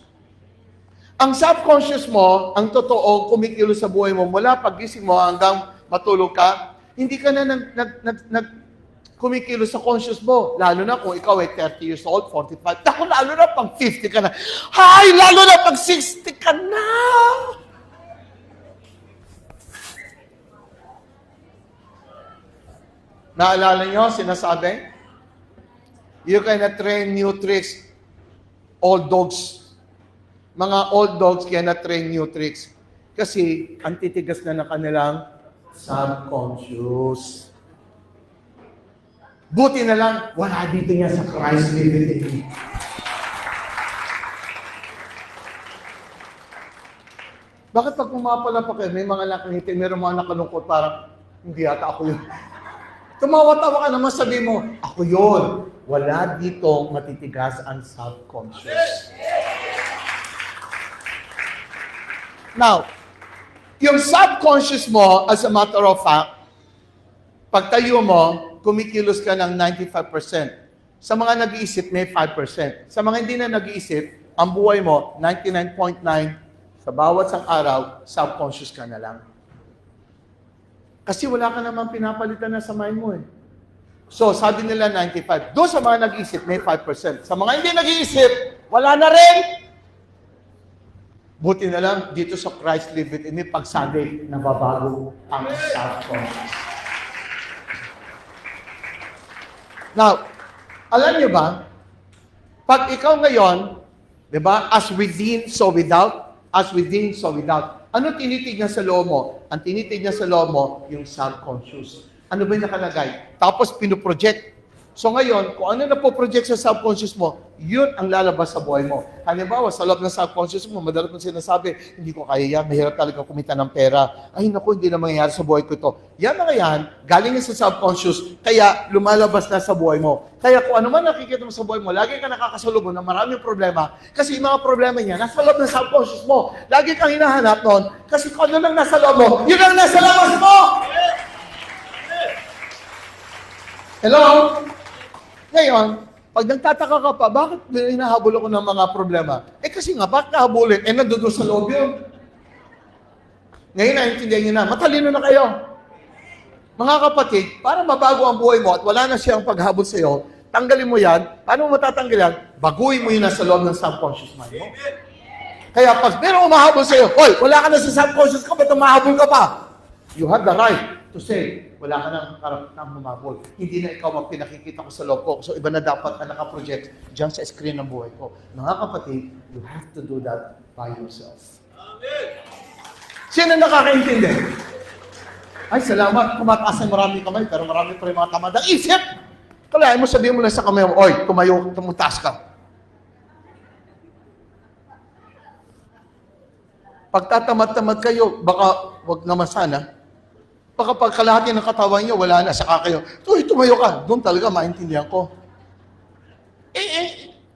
Ang subconscious mo, ang totoo, kumikilos sa buhay mo mula pagising mo hanggang matulog ka, hindi ka na kumikilos sa conscious mo. Lalo na kung ikaw ay 30 years old, 45. Naku, lalo na pag 50 ka na. Hay, lalo na pag 60 ka na. Naalala nyo, sinasabi? You cannot train new tricks. Old dogs. Mga old dogs cannot train new tricks. Kasi, ang titigas na ng kanilang subconscious. Buti na lang, wala dito niya sa Christ living in me. Bakit pag pumapala pa kayo, may mga nakangiti, mayroong mga nakalungkot, parang, hindi yata ako yun. Tumawa-tawa ka naman, sabi mo, ako yun. Wala dito matitigas ang subconscious. Now, yung subconscious mo, as a matter of fact, pag tayo mo, kumikilos ka ng 95%. Sa mga nag-iisip, may 5%. Sa mga hindi na nag-iisip, ang buhay mo, 99.9%, sa bawat sang araw, subconscious ka na lang. Kasi wala ka naman pinapalitan na sa mind mo eh. So, sabi nila 95%. Doon sa mga nag-iisip, may 5%. Sa mga hindi nag-iisip, wala na rin. Buti na lang, dito sa Christ Live Within Me, pagsabi, nababago ang subconscious. Now, alam niyo ba, pag ikaw ngayon, di ba, as within, so without, as within, so without, ano tinitignan sa loob mo? Ang tinitignan sa loob mo, yung subconscious. Ano ba yung nakalagay? Tapos pinoproject. So ngayon, kung ano na po project sa subconscious mo, yun ang lalabas sa buhay mo. Halimbawa, sa loob ng subconscious mo, madalas mo sinasabi, hindi ko kaya yan, mahirap talaga kumita ng pera. Ay naku, hindi na mangyayari sa buhay ko ito. Yan mga yan, galing sa subconscious, kaya lumalabas na sa buhay mo. Kaya kung ano man nakikita mo sa buhay mo, lagi ka nakakasalubong ng maraming problema, kasi yung mga problema niya, nasa loob ng subconscious mo. Lagi kang hinahanap noon, kasi kung ano lang nasa loob mo, yun ang nasa labas mo! Hello? Ngayon, pag nagtataka ka pa, bakit hinahabol ako ng mga problema? Eh kasi nga, bakit nahabulin? Eh nandoon sa loob yun. Ngayon, naintindihan nyo na, matalino na kayo. Mga kapatid, para mabago ang buhay mo at wala na siyang paghabol sa iyo, tanggalin mo yan. Paano mo matatanggal yan? Baguhin mo yun nasa loob ng subconscious mind mo. Kaya pag meron umahabol sa iyo, hoy, wala ka na sa subconscious ka, ba't umahabol ka pa? You have the right to say, wala ka nang karapatang humabol. Hindi na ikaw ang pinakikita ko sa loob ko. So iba na dapat na nakaproject dyan sa screen ng buhay ko. Mga kapatid, you have to do that by yourself. Amen. Sino nakakaintindi? Ay, salamat. Kumataas ang maraming kamay, pero marami pa rin mga tamadang isip. Kalahin mo, sabihin mo lang sa kamay mo, oy, tumayo, tumutas ka. Pagtatamad-tamad kayo, baka wag naman sana. Baka pagkalahati ng katawan niyo, wala na, saka kayo, uy, tumayo ka. Doon talaga maintindihan ko.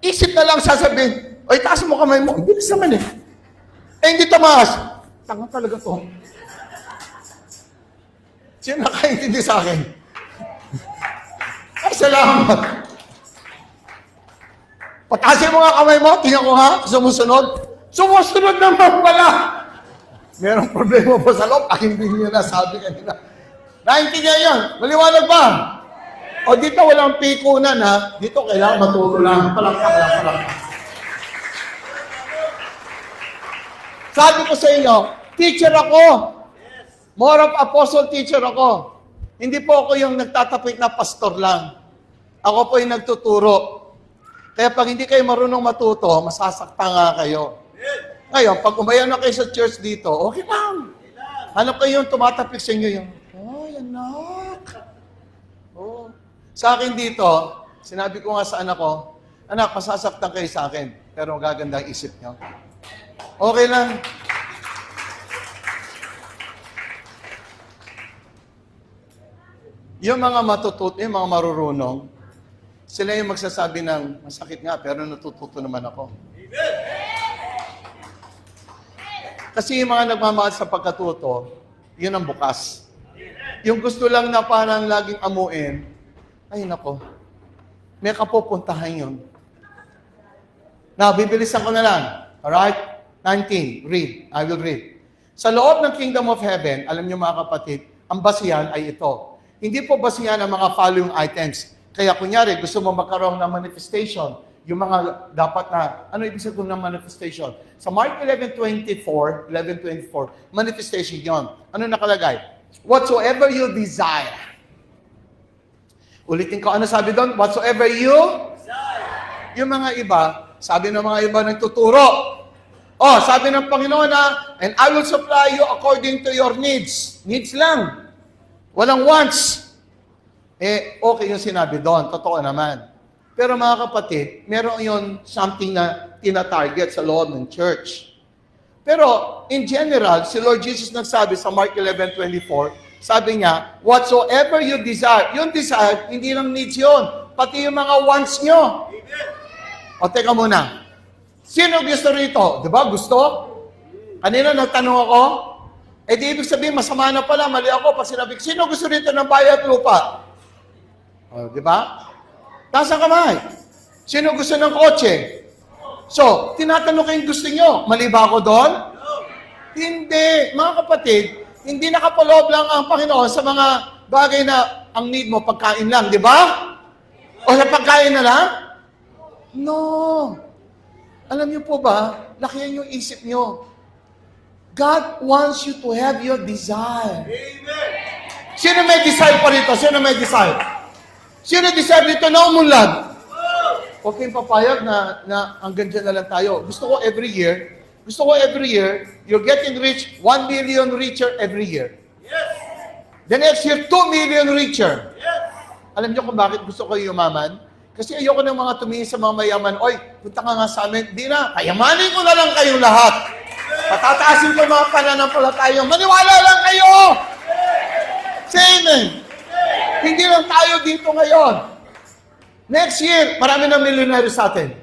Isip na lang sasabihin, oy, taas mo kamay mo. Ang bilis naman eh. Hindi tumaas. Tanga talaga to. Sino nakaintindi sa akin? Ay, salamat. Patasin mo nga kamay mo, tingnan ko ha, sumusunod. Sumusunod naman pala. Merong problema po sa loob. Hindi niyo nasabi kanina. Naintindihan yan. Maliwanag ba? O dito walang pikunan ha. Dito kailangan matuto lang. Palakpak. Sabi ko sa inyo, teacher ako. More of apostle teacher ako. Hindi po ako yung nagtatapik na pastor lang. Ako po yung nagtuturo. Kaya pag hindi kayo marunong matuto, masasaktan nga kayo. Ngayon, pag umayaw na kayo sa church dito, okay lang. Hanap kayo yung tumatapik sa inyo yung, ay, anak. Oh. Sa akin dito, sinabi ko nga sa anak ko, anak, masasaktan kayo sa akin, pero magaganda ang isip nyo. Okay lang. Yung mga matututo, yung mga marurunong, sila yung magsasabi ng, masakit nga, pero natututo naman ako. Kasi yung mga nagmamahal sa pagkatuto, yun ang bukas. Yung gusto lang na parang laging amuin, ay nako, may kapupuntahan yun. Now, bibilisan ko na lang. Alright? 19, read. I will read. Sa loob ng Kingdom of Heaven, alam niyo mga kapatid, ang basihan ay ito. Hindi po basihan ang mga following items. Kaya kunyari, gusto mo magkaroon ng manifestation, yung mga dapat na, ano ibig sabihin ng manifestation? Sa Mark 11:24, manifestation yon. Ano nakalagay? Whatsoever you desire. Ulitin ko, ano sabi doon? Whatsoever you desire. Yung mga iba, sabi ng mga iba nagtuturo. Oh, sabi ng Panginoon na, and I will supply you according to your needs. Needs lang. Walang wants. Okay yung sinabi doon. Totoo naman. Pero mga kapatid, meron yon something na tina-target sa loob ng church. Pero, in general, si Lord Jesus nagsabi sa Mark 11:24, sabi niya, whatsoever you desire. Yung desire, hindi lang needs yun. Pati yung mga wants nyo. O, teka muna. Sino gusto rito? Di ba? Gusto? Kanina nagtanong ako, di ibig sabihin, masama na pala, mali ako. Pag sinabi, sino gusto rito ng bayad lupa? O, di ba? Taas ang kamay. Sino gusto ng kotse? So, tinatanong kayong gusto nyo. Mali ba ako doon? Hindi. Mga kapatid, hindi nakapaloob lang ang Panginoon sa mga bagay na ang need mo, pagkain lang, di ba? O sa pagkain na lang? No. Alam niyo po ba, lakihan yung isip niyo. God wants you to have your desire. Amen. Sino may desire pa rito? Sino may desire? Sino desire dito na umunlad? Okay, papayag na hanggang dyan na lang tayo. Gusto ko every year, you're getting rich, 1 million richer every year. Yes. The next year, 2 million richer. Yes. Alam niyo kung bakit gusto ko yumaman? Kasi ayoko ng mga tumingin sa mga mayaman, oy, punta ka nga sa amin. Di na, kayamanin ko na lang kayong lahat. Patataasin ko mga pananampalataya. Maniwala lang kayo! Say amen. Hindi lang tayo dito ngayon. Next year, marami na milyonaryo sa atin.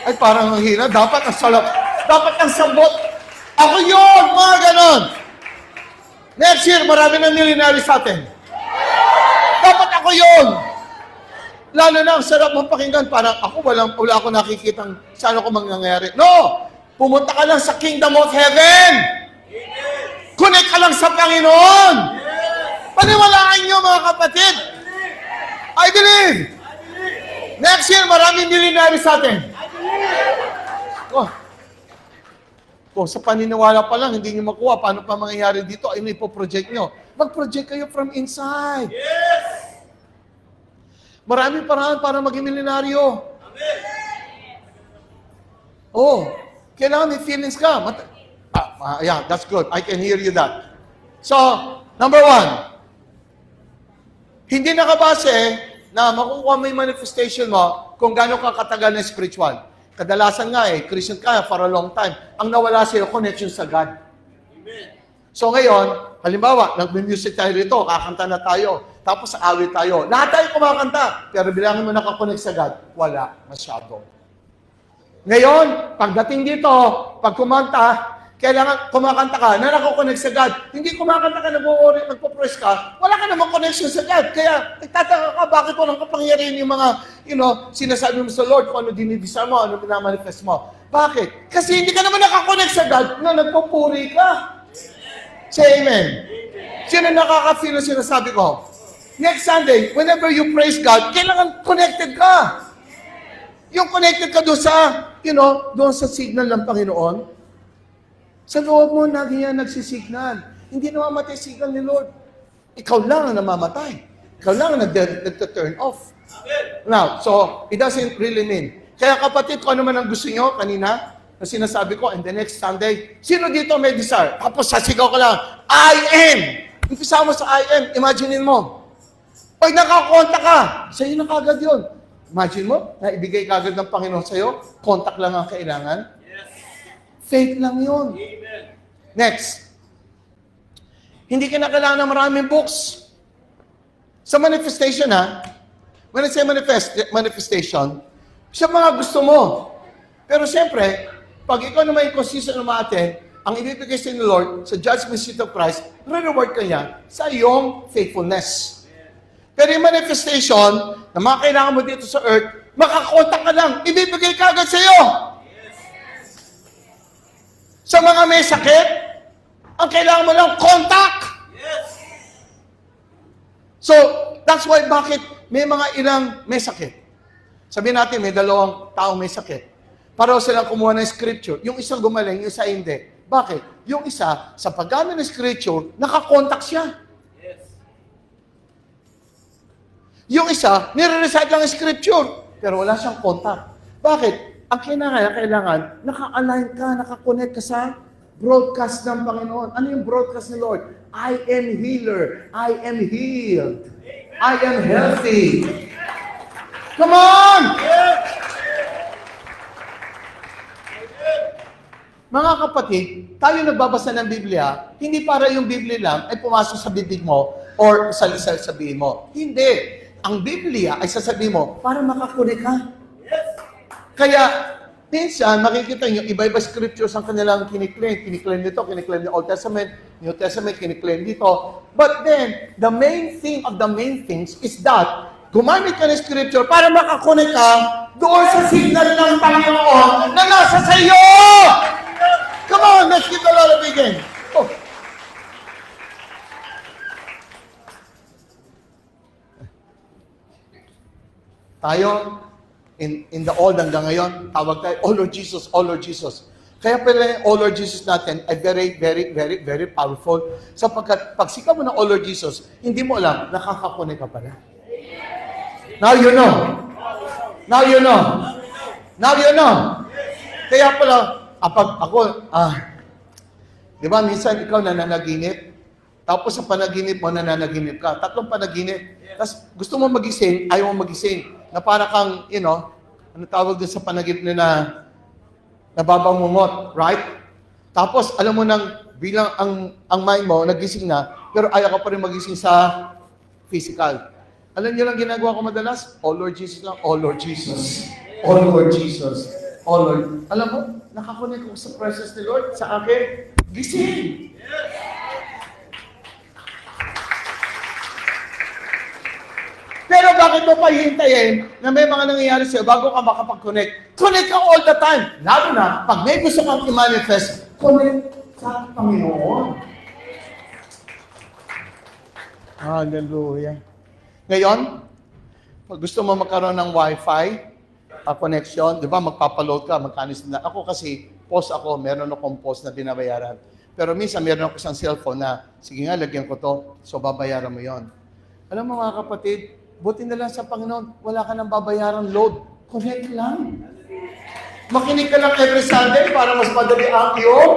Ay, parang ang hina. Dapat ang salap. Dapat ang sabot. Ako yun! Mga ganon. Next year, marami na milyonaryo sa atin. Dapat ako yun! Lalo na, ang sarap mong pakinggan. Parang ako, wala ako nakikitang saan ako mangyayari. No! Pumunta ka lang sa Kingdom of Heaven! Connect ka lang sa Panginoon! Paniwalaan nyo, mga kapatid! I believe! Next year, maraming milyonary sa atin. Sa paniniwala pa lang, hindi nyo makuha. Paano pa mangyayari dito? Ano ipoproject nyo? Mag-project kayo from inside. Yes. Maraming paraan para maging milyonaryo. Amen. Kailangan may feelings ka. Yeah, that's good. I can hear you that. So, number 1, hindi nakabase na makukuha mo yung manifestation mo kung gaano ka katagal na spiritual. Kadalasan nga Christian ka for a long time. Ang nawala sa'yo, connection sa God. Amen. So ngayon, halimbawa, nag-music tayo rito, kakanta na tayo, tapos awit tayo. Lahat tayo kumakanta, pero bilangin mo nakakonect sa God, wala masyado. Ngayon, pagdating dito, pag kumanta, kailangan kumakanta ka na nakakonect sa God. Hindi kumakanta ka, nagpo-praise ka, wala ka namang connection sa God. Kaya, nagtataka ka, bakit walang kapangyarihan yung mga, sinasabi mo sa Lord, kung ano dinidesire mo, ano pinamanifest mo. Bakit? Kasi hindi ka naman nakakonect sa God na nagpupuri ka. Say amen. Sino nakaka-feel ang sinasabi ko? Next Sunday, whenever you praise God, kailangan connected ka. Yung connected ka doon sa, doon sa signal ng Panginoon, sa loob mo, lagi yan nagsisignal. Hindi namamatay signal ni Lord. Ikaw lang ang namamatay. Ikaw lang ang nag-turn off. Now, so, it doesn't really mean. Kaya kapatid, kung ano man ang gusto nyo kanina, na sinasabi ko, and the next Sunday, sino dito may desire? Tapos sasigaw ko lang, I am! Umpisa mo sa I am, imaginein mo. Pag nakakontak ka, sa'yo na kagad yun. Imagine mo, na ibigay kagad ng Panginoon sa'yo, contact lang ang kailangan. Faith lang yun. Amen. Next. Hindi ka na kailangan ng maraming books. Sa manifestation when I say manifestation, siya mga gusto mo. Pero siyempre, pag ikaw naman yung consistent umaaten, ang ibibigay sa ni Lord, sa judgment seat of Christ, re-reward ka niya sa iyong faithfulness. Pero yung manifestation, na mga kailangan mo dito sa earth, makakontak ka lang, ibibigay ka agad sa iyo. Sa mga may sakit, ang kailangan mo lang, contact. Yes. So, that's why bakit may mga ilang may sakit. Sabihin natin, may dalawang taong may sakit. Pareho silang kumuha ng scripture. Yung isang gumaling, yung isa hindi. Bakit? Yung isa, sa paggamit ng scripture, nakakontak siya. Yes. Yung isa, nire-recite lang ang scripture, pero wala siyang contact. Bakit? Ang kailangan, naka-align ka, naka-connect ka sa broadcast ng Panginoon. Ano yung broadcast ni Lord? I am healer. I am healed. I am healthy. Come on! Mga kapatid, tayo nagbabasa ng Biblia, hindi para yung Biblia lang ay pumasok sa bibig mo or sa sabihin mo. Hindi. Ang Biblia ay sasabihin mo para makakunik ka. Kaya, minsan, makikita nyo, iba-iba scriptures ang kanilang kiniklaim. Kiniklaim nito, kiniklaim ng Old Testament, New Testament, kiniklaim dito. But then, the main thing of the main things is that, gumamit ka ng scripture para makakunik ka doon sa signal ng Panginoon na nasa sa iyo! Come on, let's give the Lord a big hand. Oh. Tayo, in the old hanggang ngayon, tawag tayo, Oh Lord Jesus, Oh Lord Jesus. Kaya pala yung Oh Lord Jesus natin ay very, very, very, very powerful. Sapagkat pag sikaw mo ng Oh Lord Jesus, hindi mo alam, nakakakunik ka pala. Now you know. Now you know. Now you know. Kaya pala, di ba minsan ikaw nananaginip, tapos sa panaginip mo, nananaginip ka. 3 panaginip. Tapos gusto mo magising, ayaw mo magising. Na para kang, ano tawag din sa panaginip na nababangungot, right? Tapos, alam mo nang bilang ang mind mo, nagising na, pero ayaw ka pa rin magising sa physical. Alam niyo lang ginagawa ko madalas? Oh Lord Jesus lang. Oh Lord Jesus. Oh Lord Jesus. Oh Lord. Alam mo, nakakunik ko sa presence ni Lord sa akin. Gising! Pero bakit mo pa hihintayin na may mga nangyayari sa'yo bago ka makapag-connect? Connect ka all the time. Lalo na, pag may gusto kang i-manifest, connect sa Panginoon. Hallelujah. Ngayon, pag gusto mo magkaroon ng Wi-Fi, connection, di ba, magpapaload ka, magkanis na. Ako kasi, post ako, meron akong post na binabayaran. Pero minsan, meron ako isang cellphone na, sige nga, lagyan ko to, so babayaran mo yon. Alam mo mga kapatid, buti na lang sa Panginoon, wala ka nang babayaran load. Connect lang. Makinig ka lang every Sunday para mas madali ang iyong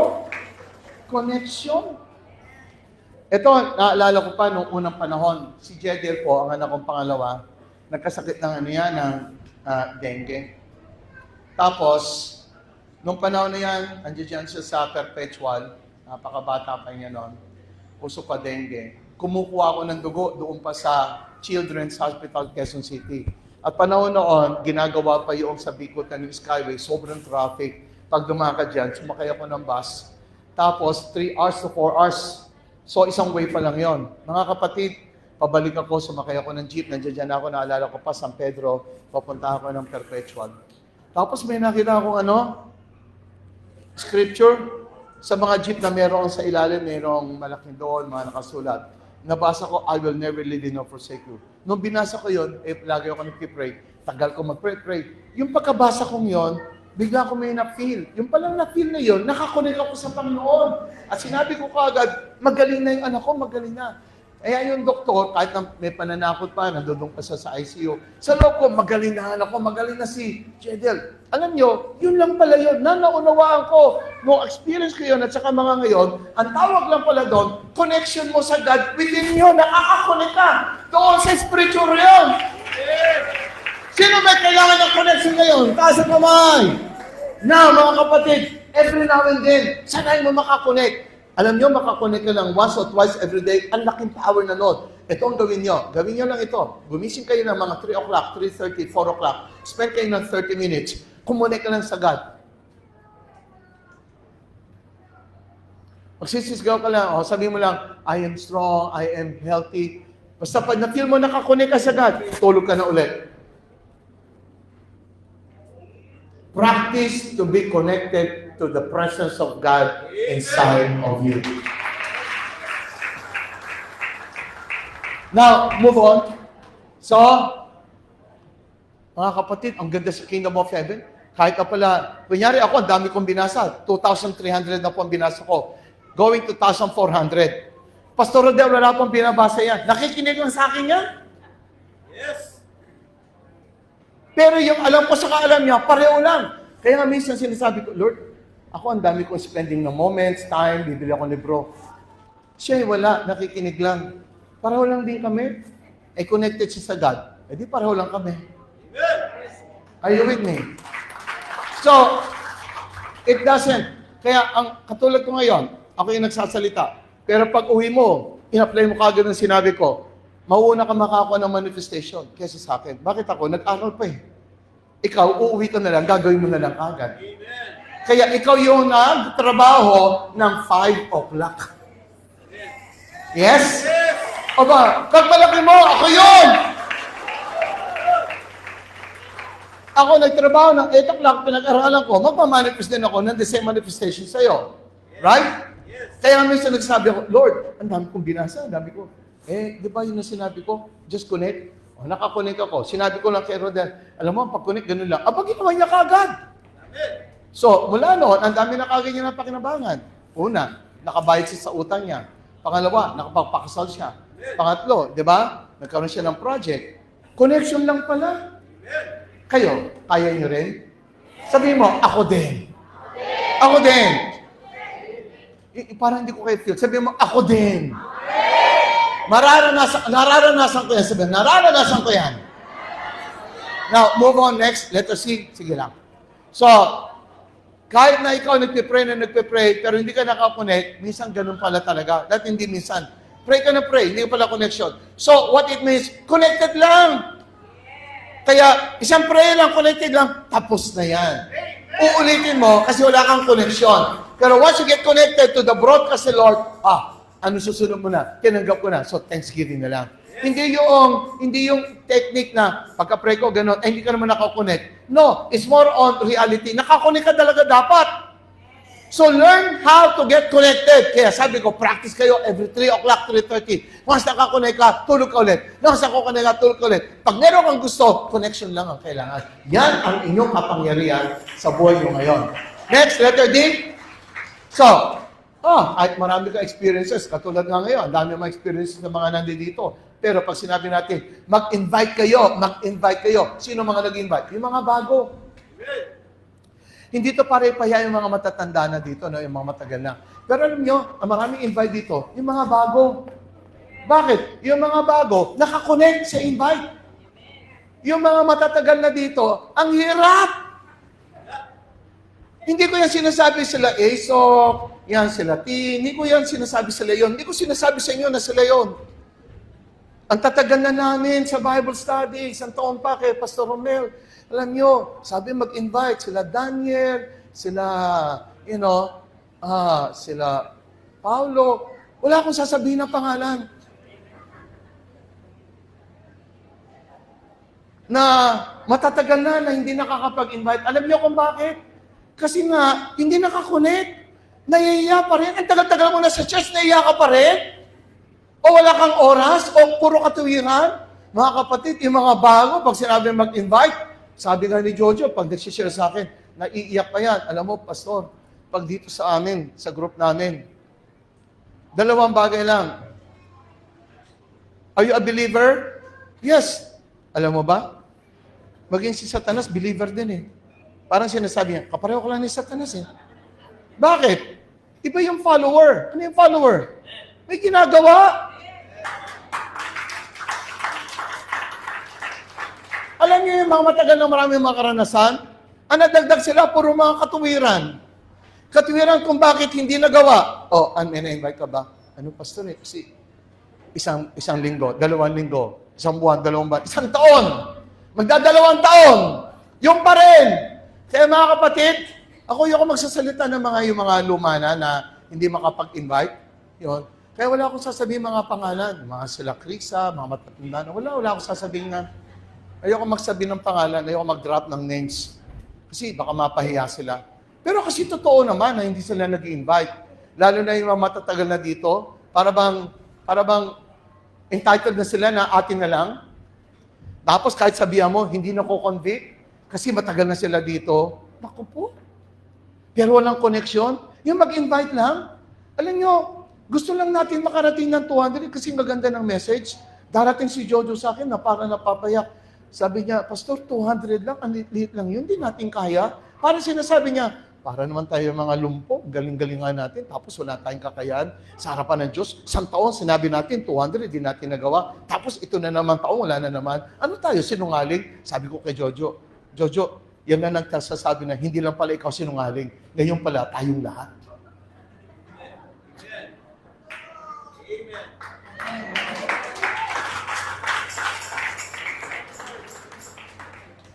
connection. Ito, naalala ko pa nung unang panahon, si Jediel po, ang anak kong pangalawa, nagkasakit ng ano yan, ng dengue. Tapos, nung panahon na yan, andiyan siya sa perpetual, napakabata pa niya noon, puso pa dengue. Kumukuha ako ng dugo doon pa sa Children's Hospital, Quezon City. At panahon noon, ginagawa pa yung sa Bikutan ng Skyway, sobrang traffic. Pag dumakad dyan, sumakay ako ng bus. Tapos, 3 hours to 4 hours. So, isang way pa lang yon. Mga kapatid, pabalik ako, sumakay ako ng jeep. Nandiyan ako, naalala ko pa, San Pedro. Papunta ako ng Perpetual. Tapos may nakita akong scripture. Sa mga jeep na meron sa ilalim, merong malaking doon, mga nakasulat. Nabasa ko, I will never leave you nor forsake you. Nung binasa ko yun, lagi ako nagpipray. Tagal ko mag-pray. Yung pagkabasa kong yun, bigla ko may na-feel. Yung palang na-feel na yun, nakakonek ako sa Panginoon. At sinabi ko kaagad, magaling na yung anak ko, magaling na. Kaya yung doktor, kahit na may pananakot pa, nandun pa sa ICU, sa loob ko, magaling na anak ko, magaling na si Jedel. Alam nyo, yun lang pala yun, na naunawaan ko. No experience ko yun, at saka mga ngayon, ang tawag lang pala doon, connection mo sa God within you, nakakakonek ka. Doon sa spiritual realm. Sino may kailangan ng connection ngayon? Taas ang kamay. Now, mga kapatid, every now and then, sanayin mo makakonek. Alam nyo, makakonek ka lang once or twice every day, ang laking power na nun. Ito ang gawin nyo. Gawin nyo lang ito. Gumising kayo ng mga 3 o'clock, 3:30, 4 o'clock. Spend kayo ng 30 minutes. Kumunik ka lang sa God. Magsisisgaw ka lang. Sabihin mo lang, I am strong, I am healthy. Basta pag na-feel mo nakakonek ka sa God, tulog ka na ulit. Practice to be connected to the presence of God inside of you. Now, move on. So, mga kapatid, ang ganda sa Kingdom of Heaven. Kahit na pala, kunyari ako, ang dami kong binasa. 2,300 na po ang binasa ko. Going to 2,400. Pastor Rodel, wala pong binabasa yan. Nakikinig lang sa akin yan. Yes. Pero yung alam ko sa kaalam niya, pareho lang. Kaya nga minsan sinasabi ko, Lord, ako ang dami kong spending ng moments, time, bibili ako ng libro. Siya wala, nakikinig lang. Pareho lang din kami. Connected siya sa God. Di pareho lang kami. Amen. Are you with me? So, it doesn't. Kaya ang katulad ko ngayon, ako yung nagsasalita. Pero pag uwi mo, in-apply mo kagad ng sinabi ko, mauuna ka makakuha ng manifestation kaysa sa akin. Bakit ako? Nag-aral pa eh. Ikaw, uuwi ka na lang, gagawin mo na lang agad. Amen. Kaya ikaw yung nagtrabaho ng 5 o'clock. Yes? Aba, pag malaki mo, ako yun! Ako nagtrabaho ng 8 o'clock, pinag-aralan ko, magmamanifest din ako ng the same manifestation sa'yo. Right? Yes. Kaya minsan nagsabi ako, Lord, ang dami kong binasa, ang dami ko. Di ba yun ang sinabi ko? Just connect. Nakakonect ako. Sinabi ko lang kay Rodel, alam mo, pag-connect, ganun lang. Aba, ginawa niya kagad. Amen. So, mula noon, ang dami na kagad niya ng pakinabangan. Una, nakabayad siya sa utang niya. Pangalawa, nakapagpakasal siya. Pangatlo, di ba? Nagkaroon siya ng project. Connection lang pala. Kayo, kaya niyo rin? Sabihin mo, ako din. Ako din. Parang hindi ko kayo feel. Sabihin mo, ako din. Nararanasan ko yan. Sabihin, nararanasan ko yan. Now, move on next. Let us see. Sige lang. So, kahit na ikaw nagpe-pray, pero hindi ka nakakonect, minsan ganun pala talaga. Dahil hindi minsan. Pray ka na pray, hindi ka pala connection. So, what it means, connected lang. Kaya, isang prayer lang, connected lang, tapos na yan. Uulitin mo kasi wala kang connection. Pero once you get connected to the broadcast of the Lord, ano susunod mo na? Tinanggap ko na. So, thanksgiving na lang. Hindi yung technique na pagka-pray ko, gano'n, hindi ka naman nakakonect. No, it's more on reality. Nakakonect ka talaga dapat. So, learn how to get connected. Kaya sabi ko, practice kayo every 3 o'clock, 3:30. Once nakakonect ka, tulog ka ulit. Once nakakonect ka, tulog ka ulit. Pag meron kang gusto, connection lang ang kailangan. Yan ang inyong kapangyarihan sa buhay nyo ngayon. Next, letter D. So, kahit marami ka experiences, katulad nga ngayon, ang dami mga experiences ng mga nandito. Pero pag sinabi natin, mag-invite kayo. Sino mga nag-invite? Yung mga bago. Hindi to pare-paya yung mga matatanda na dito, no? Yung mga matagal na. Pero alam nyo, ang maraming invite dito, yung mga bago. Bakit? Yung mga bago, nakakonect sa invite. Yung mga matatagal na dito, ang hirap. Hindi ko yan sinasabi sila Aesop, yan sila T, hindi ko yan sinasabi sila yon. Hindi ko sinasabi sa inyo na sila yon. Ang tatagal na namin sa Bible study, isang taon pa kay Pastor Romel. Alam nyo, sabi mag-invite sila Daniel, sila, sila Paulo. Wala akong sasabihin ng pangalan. Na matatagal na hindi nakakapag-invite. Alam niyo kung bakit? Kasi nga, hindi nakakonect. Nahihiya pa rin. Ang tagal-tagal mo na sa church, nahihiya ka pa rin? O wala kang oras? O puro katuwiran? Mga kapatid, yung mga bago, pag sinabi mag-invite, sabi nga ni Jojo, pag nagsishare sa akin, naiiyak pa yan. Alam mo, Pastor, pag dito sa amin, sa group namin, dalawang bagay lang. Are you a believer? Yes. Alam mo ba? Maging si Satanas, believer din eh. Parang sinasabi niya, kapareho ko lang ni Satanas eh. Bakit? Iba yung follower. Ano yung follower? May ginagawa. Alam niyo yung mga matagal na maraming mga karanasan? Ang nadagdag sila, puro mga katuwiran. Katuwiran kung bakit hindi nagawa. Oh, may na-invite ka ba? Ano, Pastor eh? Kasi isang linggo, 2 linggo, 1 buwan, 2 buwan, 1 taon. Magdadalawang taon. Yung pa rin. Kaya mga kapatid, ako yung magsasalita ng yung mga lumana na hindi makapag-invite. Yun. Kaya wala akong sasabihin mga pangalan. Mga sila Krisa, mga matatanda na. Wala akong sasabihin na. Ayoko magsabi ng pangalan, ayoko mag-drop ng names. Kasi baka mapahiya sila. Pero kasi totoo naman na hindi sila nag-invite. Lalo na yung mga matatagal na dito, para bang entitled na sila na atin na lang. Tapos kahit sabihan mo, hindi na ko-convict. Kasi matagal na sila dito. Naku po. Pero walang connection. Yung mag-invite lang. Alam nyo, gusto lang natin makarating ng 200 kasi maganda ng message. Darating si Jojo sa akin na para napapayak. Sabi niya, Pastor, 200 lang, ang liit lang yun, hindi natin kaya. Para sinasabi niya, para naman tayo mga lumpo, galing-galingan natin, tapos wala tayong kakayahan sa harapan ng Diyos. 1 taon, sinabi natin, 200, hindi natin nagawa. Tapos ito na naman taon, wala na naman. Ano tayo, sinungaling? Sabi ko kay Jojo, yan na nagsasabi na hindi lang pala ikaw sinungaling. Ngayon pala, tayong lahat.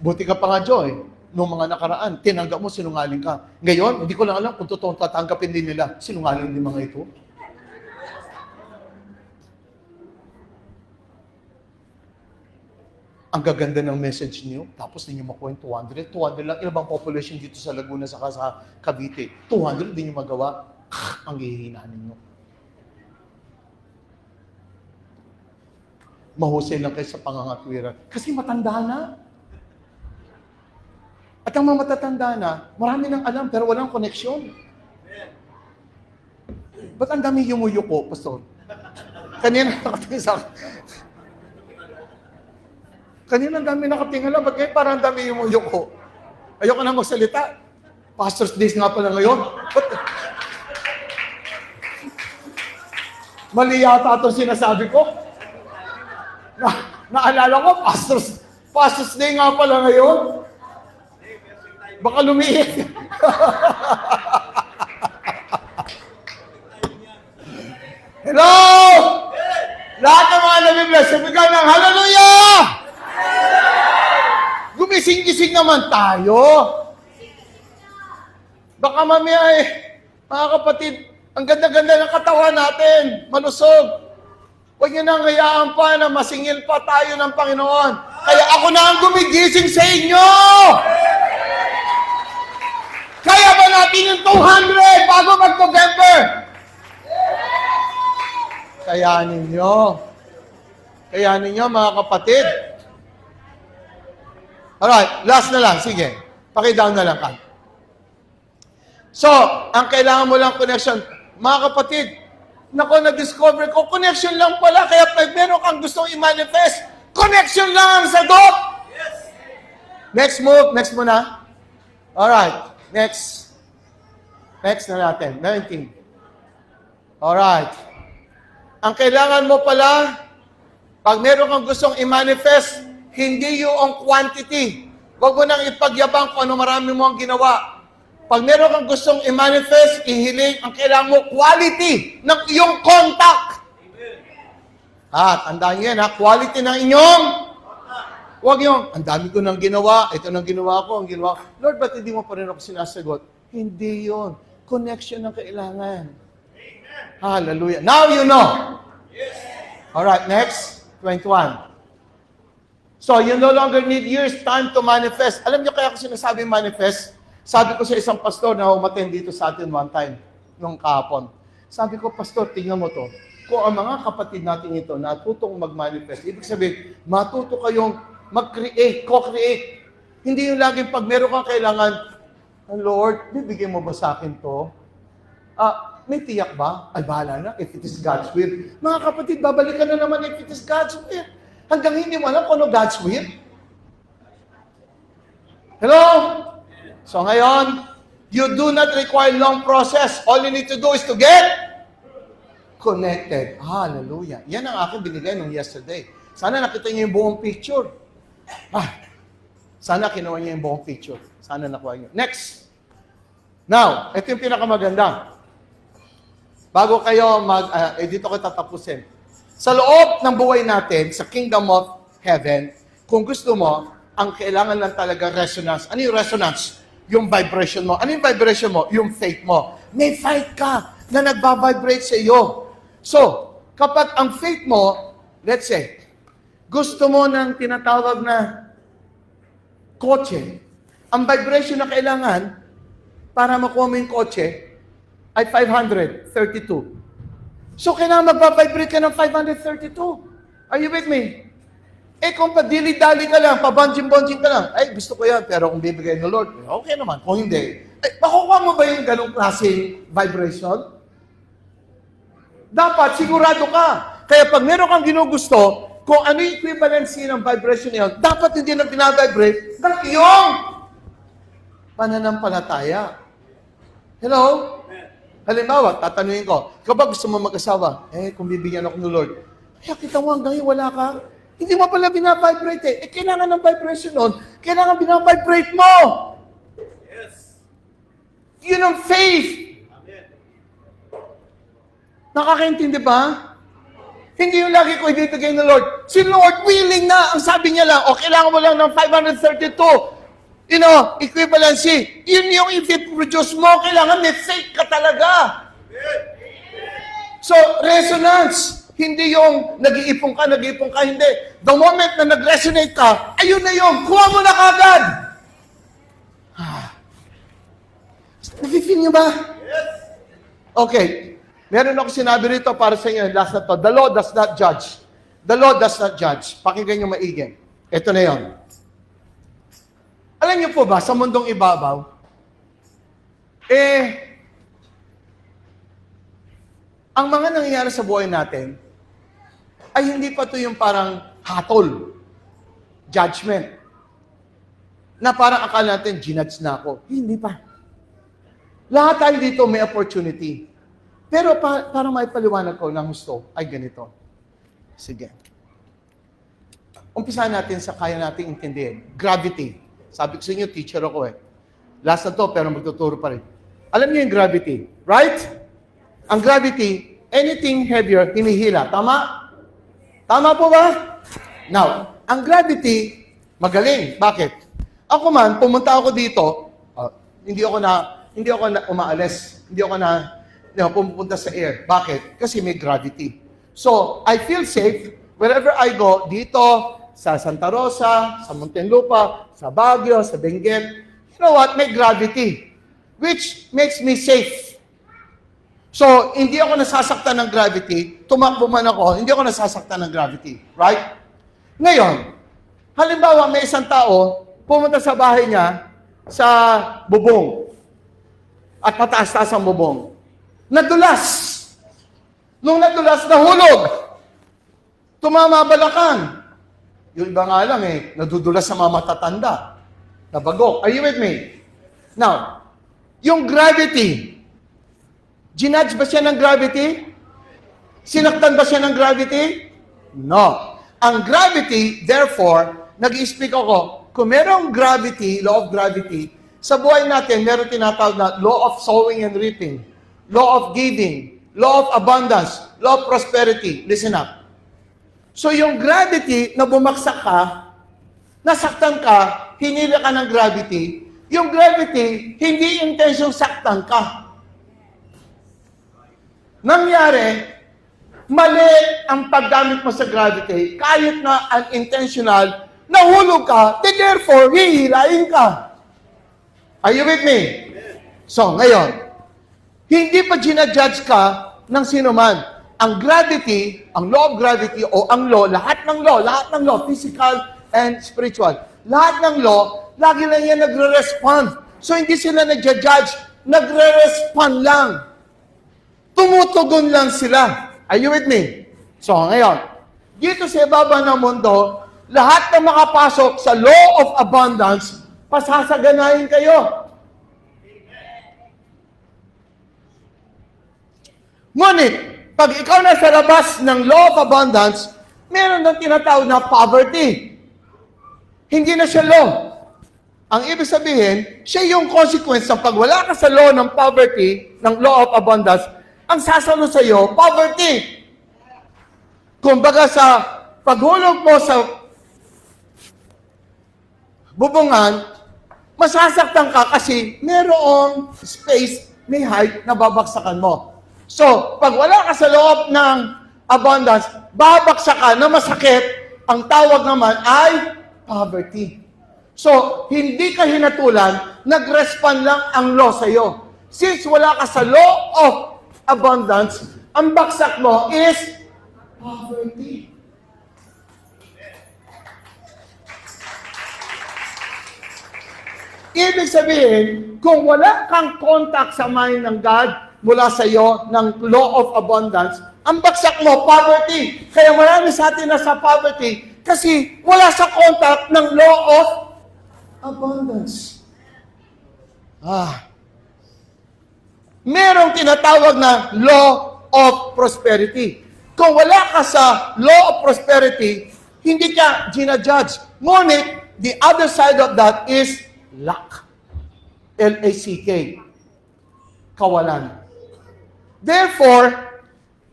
Buti ka pa nga, Joy. Noong mga nakaraan, tinanggap mo, sinungaling ka. Ngayon, hindi ko lang alam kung totoong tatanggapin din nila. Sinungaling din mga ito. Ang gaganda ng message niyo, tapos hindi niyo makuha yung 200. 200 lang. Ilan bang population dito sa Laguna sa Cavite? 200, hindi niyo magawa. Ang hihinaan ninyo. Mahusay lang kayo sa pangangatwiran. Kasi matanda na. At ang mga matatanda na, marami nang alam pero walang koneksyon. Ba't ang dami yumuyuko, Pastor? Kanina nakatingin sa akin. Kanina ang dami nakatingin lang, ba't ngayon parang ang dami yumuyuko? Ayoko na magsalita. Pastor's Days nga pala ngayon. Mali yata itong sinasabi ko. Naalala ko, Pastor's Day nga pala ngayon. Baka lumiit. Hello! Lahat ng mga nabibless, sabihan ng hallelujah! Gumising-gising naman tayo. Baka mamaya mga kapatid, ang ganda-ganda ng katawan natin, malusog. Huwag niyo nang hayaan pa na masingil pa tayo ng Panginoon. Kaya ako na ang gumigising sa inyo! Kaya ba natin yung 200 bago mag-November? Kaya ninyo mga kapatid. Alright, last na lang. Sige, pakidown na lang ka. So, ang kailangan mo lang connection. Mga kapatid, na-discover ko, connection lang pala. Kaya pag meron kang gustong i-manifest, connection lang sa doot. Next move na. Alright. Next na natin. 19. Alright. Ang kailangan mo pala, pag meron kang gustong i-manifest, Hindi yung quantity. Huwag mo nang ipagyabang kung ano marami mo ang ginawa. Pag meron kang gustong i-manifest, ihiling, ang kailangan mo, quality ng iyong contact. Tandaan nyo yan, quality ng inyong. Huwag yung, ang dami ko nang ginawa, ito nang ginawa ko, ang ginawa. Lord, ba't hindi mo pa rin ako sinasagot? Hindi yon. Connection ang kailangan. Hallelujah. Now you know. Alright, next. 21. So, you no longer need years, time to manifest. Alam niyo kaya ako sinasabi manifest? Sabi ko sa isang pastor na umattend dito sa atin one time, nung kahapon. Sabi ko, Pastor, tingnan mo to. Kung ang mga kapatid natin ito natutong mag-manifest, ibig sabihin, matuto kayong mag-create, co-create. Hindi yung laging pag meron kang kailangan, Lord, bibigyan mo ba sa akin to? May tiyak ba? Ay, bahala na, if it is God's will. Mga kapatid, babalikan na naman if it is God's will. Hanggang hindi mo alam kung ano God's will. Hello? So ngayon, you do not require long process. All you need to do is to get connected. Hallelujah. Yan ang aking binigay nung yesterday. Sana nakita niyo yung buong picture. Sana kinuha niyo yung buong picture. Sana nakuha niyo. Next. Now, ito yung pinakamaganda. Bago kayo dito ko tatapusin. Sa loob ng buhay natin, sa Kingdom of Heaven, kung gusto mo, ang kailangan lang talaga resonance. Ano yung resonance? Yung vibration mo. Ano yung vibration mo? Yung faith mo. May fight ka na nagbabibrate sa iyo. So, kapag ang faith mo, let's say, gusto mo ng tinatawag na kotse, ang vibration na kailangan para makuha mo yung kotse ay 532. So, kailangan magpa-vibrate ka ng 532. Are you with me? Kung padili-dali ka lang, pabanjing-banjing ka lang, ay, gusto ko yan, pero kung bibigay ng Lord, okay naman. Kung hindi, makukuha mo ba yung ganong klaseng vibration? Dapat, sigurado ka. Kaya pag meron kang ginugusto, kung ano yung equivalency ng vibration niya, dapat hindi na binavibrate ng iyong pananampalataya. Hello? Halimbawa, tatanungin ko, kapag gusto mo mag-asawa, kung bibigyan ako ng Lord, kita mo hanggang ngayon wala ka, hindi mo pala binavibrate kailangan ng vibration nun, kailangan binavibrate mo. Yes. Yun ang faith. Amen. Nakakaintindi ba? Hindi yung lagi ko ibibigay ng Lord. Si Lord willing na, ang sabi niya lang, kailangan mo lang ng 532. Equivalency. Yun yung if i-produce mo, kailangan may faith ka talaga. So, resonance. Hindi yung nag-iipon ka, hindi. The moment na nag-resonate ka, ayun na yun. Kuha mo na kagad. Nafe-feel niyo ba? Yes. Okay. Meron ako sinabi rito para sa inyo, last na to. The law does not judge. The law does not judge. Pakinggan niyo maigi. Ito na yun. Alam niyo po ba, sa mundong ibabaw, ang mga nangyayari sa buhay natin, ay hindi pa to yung parang hatol, judgment, na parang akala natin, ginudge na ako. Hindi pa. Lahat tayo dito may opportunity. Pero para may paliwanag ko ng gusto, ay ganito. Sige. Umpisahan natin sa kaya nating intindihin. Gravity. Sabi ko sa inyo, teacher ako Last na to, pero magtuturo pa rin. Alam niyo yung gravity, right? Ang gravity, anything heavier, hinihila. Tama? Tama po ba? Now, ang gravity, magaling. Bakit? Ako man, pumunta ako dito, hindi ako na umaalis. Hindi ako na pumunta sa air. Bakit? Kasi may gravity. So, I feel safe wherever I go, dito, sa Santa Rosa, sa Muntinlupa, sa Baguio, sa Benguet. You know what? May gravity. Which makes me safe. So, hindi ako nasasaktan ng gravity. Tumakbo man ako, hindi ako nasasaktan ng gravity. Right? Ngayon, halimbawa may isang tao, pumunta sa bahay niya, sa bubong. At mataas-taas ang bubong. Nadulas. Nung nadulas, nahulog. Tumama balakang. Yung iba nga lang nadudulas sa mga matatanda. Nabagok. Are you with me? Now, yung gravity, ginudge ba siya ng gravity? Sinaktan ba siya ng gravity? No. ang gravity, therefore, nag-i-speak ako, kung merong gravity, law of gravity, sa buhay natin, meron tinatawag na law of sowing and reaping, law of giving, law of abundance, law of prosperity. Listen up. So yung gravity na bumagsak ka, nasaktan ka, hinila ka ng gravity, yung gravity, hindi intensyong saktan ka. Nangyari, mali ang paggamit mo sa gravity, kahit na unintentional, nahulog ka, therefore, hihilain ka. Are you with me? So, ngayon, hindi pa ginajudge ka ng sino man. Ang gravity, ang law of gravity, o ang lahat ng law, physical and spiritual, lahat ng law, lagi lang yan nagre-respond. So, hindi sila nagja-judge, nagre-respond lang. Tumutugon lang sila. Are you with me? So, ngayon, dito sa ibaba ng mundo, lahat na makapasok sa law of abundance, pasasaganahin kayo. Ngunit, pag ikaw nasa labas ng law of abundance, meron ng tinatawag na poverty. Hindi na siya law. Ang ibig sabihin, siya yung consequence ng pag wala ka sa law ng poverty, ng law of abundance, ang sasalo sa iyo, poverty. Kumbaga sa paghulog mo sa bubungan, masasaktan ka kasi merong space, may height na babaksakan mo. So, pag wala ka sa loob ng abundance, babaksak ka na masakit, ang tawag naman ay poverty. So, hindi ka hinatulan, nag-respond lang ang law sa iyo. Since wala ka sa law of abundance, ang baksak mo is poverty. Ibig sabihin, kung wala kang contact sa mind ng God mula sa iyo ng law of abundance, ang baksak mo, poverty. Kaya marami sa atin nasa poverty kasi wala sa contact ng law of abundance. Merong tinatawag na law of prosperity. Kung wala ka sa law of prosperity, hindi ka ginajudge. Ngunit, the other side of that is lack. L-A-C-K. Kawalan. Therefore,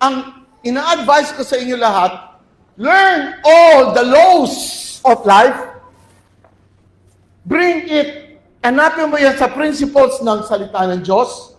ang ina-advise ko sa inyo lahat, learn all the laws of life, bring it, hanapin mo yan sa principles ng salita ng Diyos.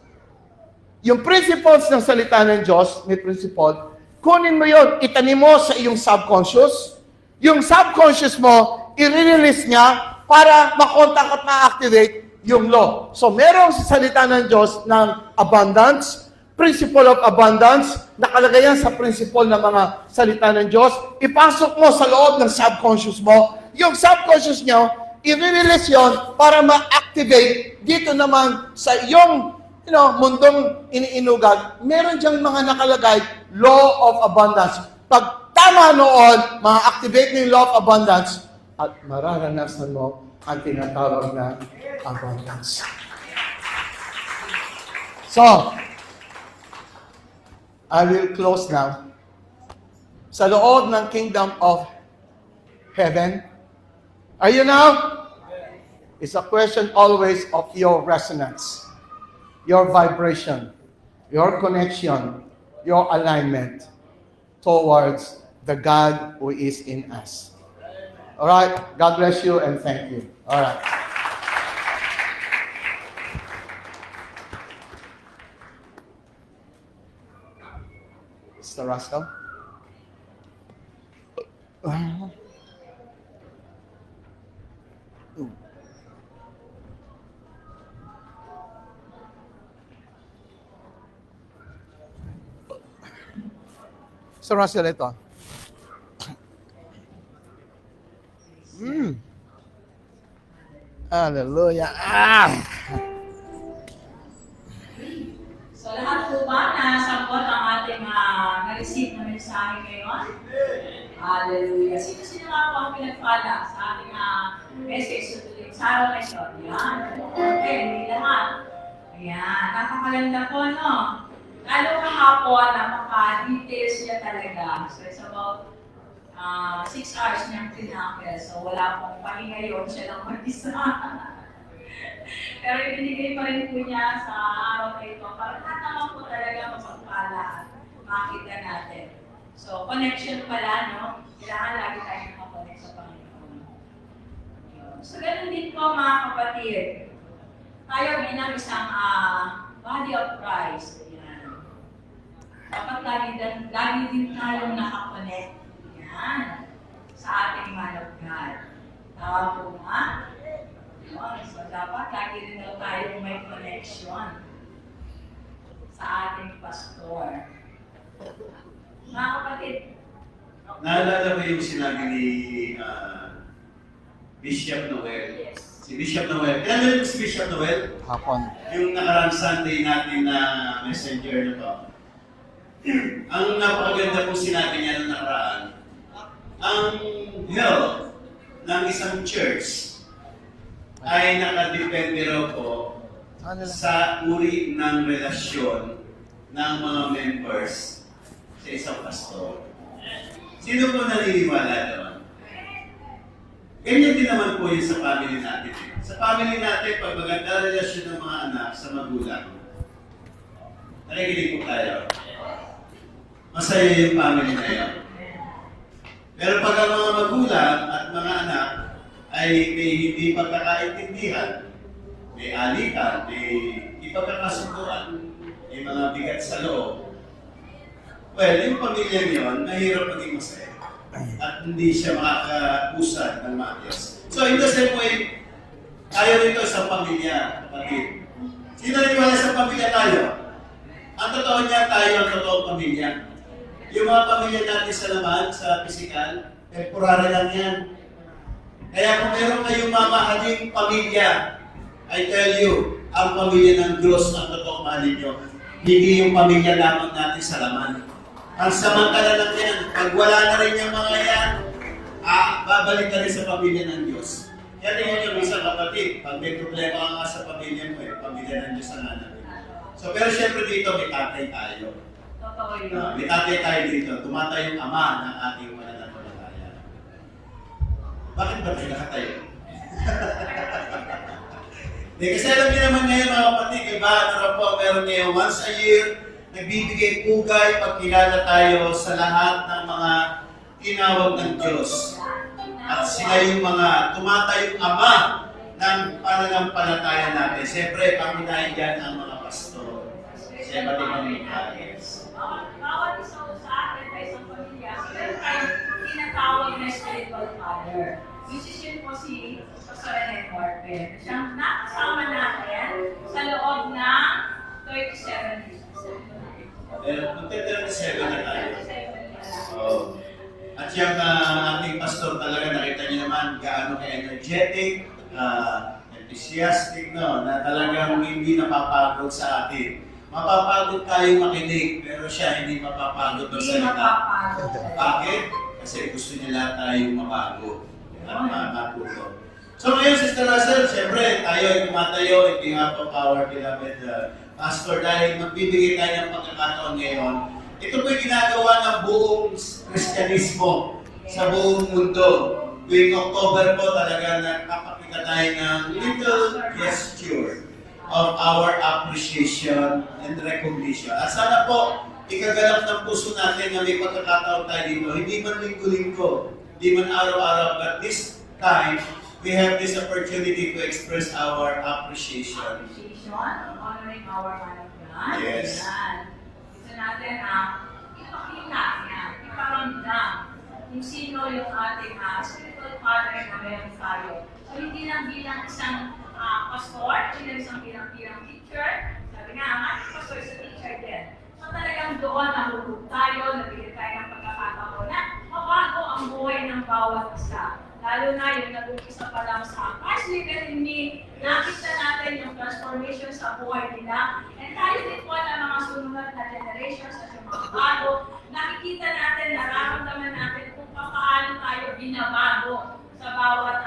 Yung principles ng salita ng Diyos, may principle, kunin mo yun, itanim mo sa iyong subconscious. Yung subconscious mo, i-release niya para makontak at ma-activate yung law. So, merong sa salita ng Diyos ng abundance, principle of abundance, nakalagay yan sa principle ng mga salita ng Diyos. Ipasok mo sa loob ng subconscious mo. Yung subconscious nyo, i-release yun para ma-activate dito naman sa iyong mundong iniinugan. Meron diyang mga nakalagay, law of abundance. Pag tama noon, ma-activate mo yung law of abundance, at mararanasan mo ang tinatawag na abundance. So, I will close now. Sa loob ng kingdom of heaven, are you now? It's a question always of your resonance, your vibration, your connection, your alignment towards the God who is in us. All right. God bless you and thank you. All right. Mr. Russell. Mr. Russell, ito. Hallelujah. So lahat po ba nasagot ang ating na-receive na mensahe ngayon? Hallelujah. Sino-sino nga po ang pinagpala sa ating message sa araw na ito? Yan. Okay, hindi lahat. Ayan. Napakalanda po, no? Lalo kahapon, napaka-details niya talaga. So it's about 6 hours niyang tinakil. So wala pong pahinga yun, siya lang mag-isa. Pero ibinigay pa rin po niya sa araw na ito para lahat naman po talaga mapagpala at makita natin. So connection pala, no? Kailangan lagi tayo nakakonect sa Panginoon. So ganun din po mga kapatid. Tayo bilang isang body of Christ. Yan. Dapat lagi din tayong nakakonect. Yan. Sa ating man of God. Tawag po nga. So dapat lagi rin daw tayong may connection sa ating pastor. Mga kapatid. Naalala ko yung sinabi ni Bishop Noel. Yes. Si Bishop Noel. Kailan mo si Bishop Noel? Hapon. Yung nakarang Sunday natin na messenger na to. Ang napakaganda po sinabi niya nung nakaraan, ang health ng isang church ay nakadepende raw po sa uri ng relasyon ng mga members sa isang pastor. Sino po naniniwala doon? Ganyan din naman po yun sa family natin. Sa family natin, pag maganda relasyon ng mga anak sa magulang, nakikinig po tayo. Masaya yung family na yun. Pero pag ang mga magulang at mga anak ay may hindi pagkakaintindihan, may alitan, may ipagkakasunduan, may mga bigat sa loob, well, yung pamilya yun, nahirap maging masaya. At hindi siya makakausad ng maayos. So, in the same way, tayo rito sa pamilya, kapatid. Sino naniwala sa pamilya tayo? Ang totoo niya, tayo ang totoong pamilya. Yung mga pamilya natin sa laman, sa physical, temporary lang yan. Kaya kung meron kayong mamahaling pamilya, I tell you, ang pamilya ng Diyos ang totoong mahalin nyo. Hindi yung pamilya lamang natin sa laman. Ang samantala lang yan, pag wala na rin yung mga yan, babalik ka rin sa pamilya ng Diyos. Kaya tingnan nyo, isang kapatid, pag may problema ka nga sa pamilya mo, pamilya ng Diyos ang natin. So, pero syempre dito, may tatay tayo. Totoo yun. May tatay tayo dito, tumatay yung ama ng ating mananampalataya. Bakit ba tayo nakatayo? Kasi alam niyo naman ngayon mga kapatid, iba na po, meron ngayon once a year, nagbibigay pugay pagkilala tayo sa lahat ng mga tinawag ng Diyos. At sila yung mga tumatayong ama ng pananampalataya natin. Siyempre, pangunahin dyan ang mga pastor. Siyempre, mga pagkakits. Bawat isa sa atin ay isang pamilya. Meron tayong tinatawag na spiritual father. Which is yun po si Pastor Ellen Warpen. Siyang nakasama natin sa loob ng 37 years. Magte-37 na tayo. At yung ating pastor talaga nakita niyo naman gaano ka-energetic, enthusiastic, no? Na talagang hindi napapagod sa atin. Mapapagod tayo makinig, pero siya hindi mapapagod ng Hindi salita. mapapagod. Bakit? Kasi gusto niya lahat tayong mabago at matuto. So ngayon, Sister Russell, siyempre, tayo ay tumatayo in behalf of our beloved Pastor, dahil magbibigay tayo ng pagkakataon ngayon. Ito po yung ginagawa ng buong Kristyanismo sa buong mundo. Tuwing October po talaga nakakapita tayo ng little gesture of our appreciation and recognition. At sana po, ikaganap ng puso natin na may pagkakataon tayo dito. Hindi man linggo-linggo, hindi man araw-araw, but this time, we have this opportunity to express our appreciation. Honoring our man of God. Yes. Yan. Gusto natin ipakita yan, iparamdam kung sino yung ating spiritual father na meron tayo. So hindi lang bilang isang pastor, hindi lang isang bilang teacher. Sabi nga, ang ating pastor is a teacher din. So talagang doon nahulog tayo, nabigyan tayo ng pagkakataon na mabago ang buhay ng bawat isa. Lalo na yung nag-umpisa pa lang sa Christ Living in Me, nakita natin yung transformation sa buhay nila. And tayo din po na mga sunod na generations at yung mga bago, nakikita natin, nararamdaman natin kung paano tayo binabago sa bawat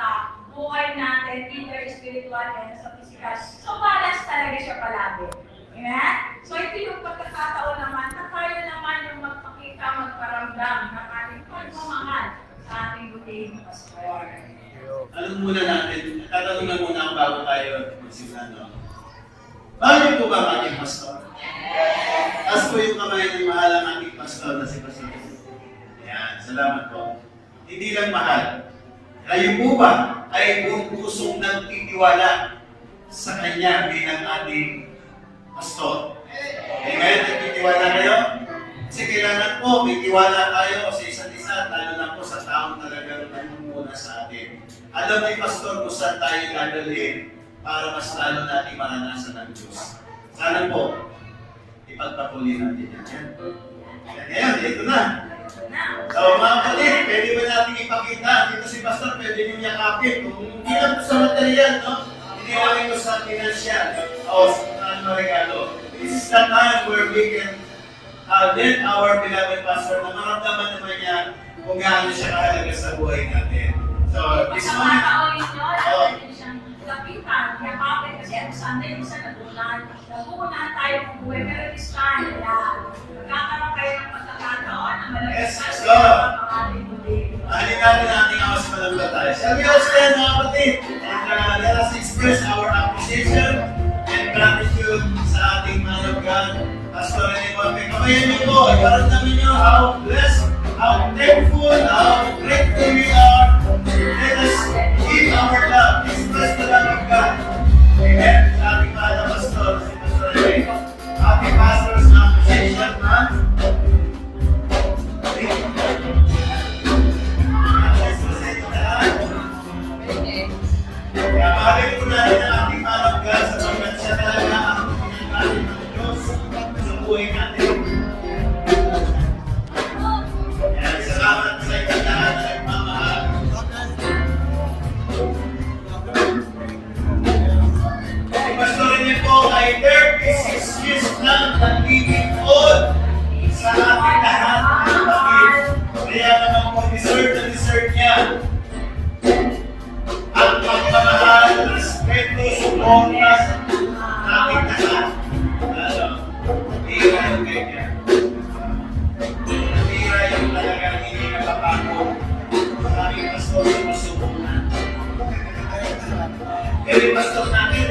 buhay natin, either spiritual and sa physical. So balance talaga siya palagi. Amen? So ito yung pagkakataon naman na tayo naman yung magpakita, magparamdam ng ating pagmamahal ating pastor. Alam muna natin, tatanungan muna ako bago tayo magsimula, no? Bakit po ba ang ating pastor? Taas po yung kamay ng mahal ang ating pastor na si Pastor. Ayan, salamat po. Hindi lang mahal. Kayo po ba ay buong pusong nagtitiwala sa Kanya bilang ating pastor? Amen? Nagtitiwala kayo? Kasi kailangan po, may tiwala tayo sa isa't isa, lalo na po sa taong talagang namumuna sa atin. Alam ni pastor kung saan tayo dadalhin para mas lalo natin maranasan ng Diyos. Sana po, ipagpatuloy natin yan. Ngayon, ito na. So mga kapatid, pwede ba natin ipakita? Dito si pastor, pwede nyo yakapin. Kung hindi lang sa material, no? Hindi lang ito sa financial o sa regalo. This is the time where we can let our beloved pastor na maramdaman naman niya kung gaano siya kahalaga sa buhay natin. So, this moment, lapitan, yakapin kasi ang Sunday isa nagunan. Nagunan tayo ng buhay, pero this time, magkakaroon kayo ng pagkakataon na malagay Yes, sa go. pangaling muli. mahalin natin ang ating awas malambot tayo. Shall we all stand, mga kapatid? And let us express our appreciation and gratitude sa ating man of God, Pastor Rene Juan. Kamayan niyo po, iparamdamin niyo how blessed, how thankful, how grateful we are. Let us give our love, express the love of God. Amen. Sa ating mahal na pastor, si Pastor Rene. Ating pastor's appreciation month. Kaya mahalin po natin ang ating mahal God sa pagkat siya talaga ang pinagaling ng Diyos sa buhay natin. Kaya salamat sa inyo lahat na nagmamahal. Si Pastor niyo po ay 36 years lang nagtitipon sa ating lahat ng kapatid. Kaya naman po deserve niya ang pagmamahal, respeto, suporta sa ating lahat. Tira yung ganyan. Tira yung talagang hindi nakapagod sa aming pastor sa masukunan. Pero yung pastor natin,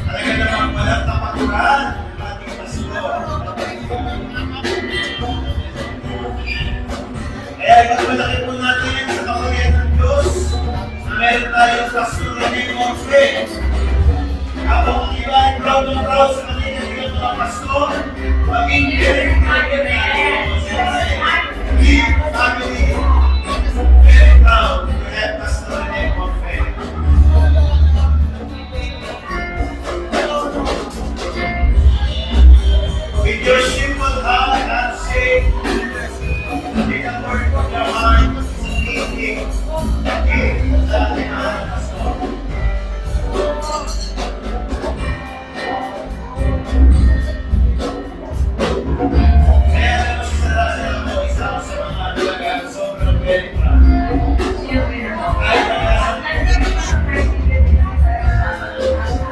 talaga naman walang tapakuran ng ating pastor. Kaya ipagmalaki po natin sa kapurihan ng Diyos na meron tayong pastor na may montre. Habang ang iba ay proud na proud sa kanila ng mga pastor, maging very proud na we family very proud to have pastor na may montre. With your simple heart and say, take a word from your heart, speaking, sa ating mga pastor. Kaya naman isa ako, isa ako sa mga talagang sobrang very proud.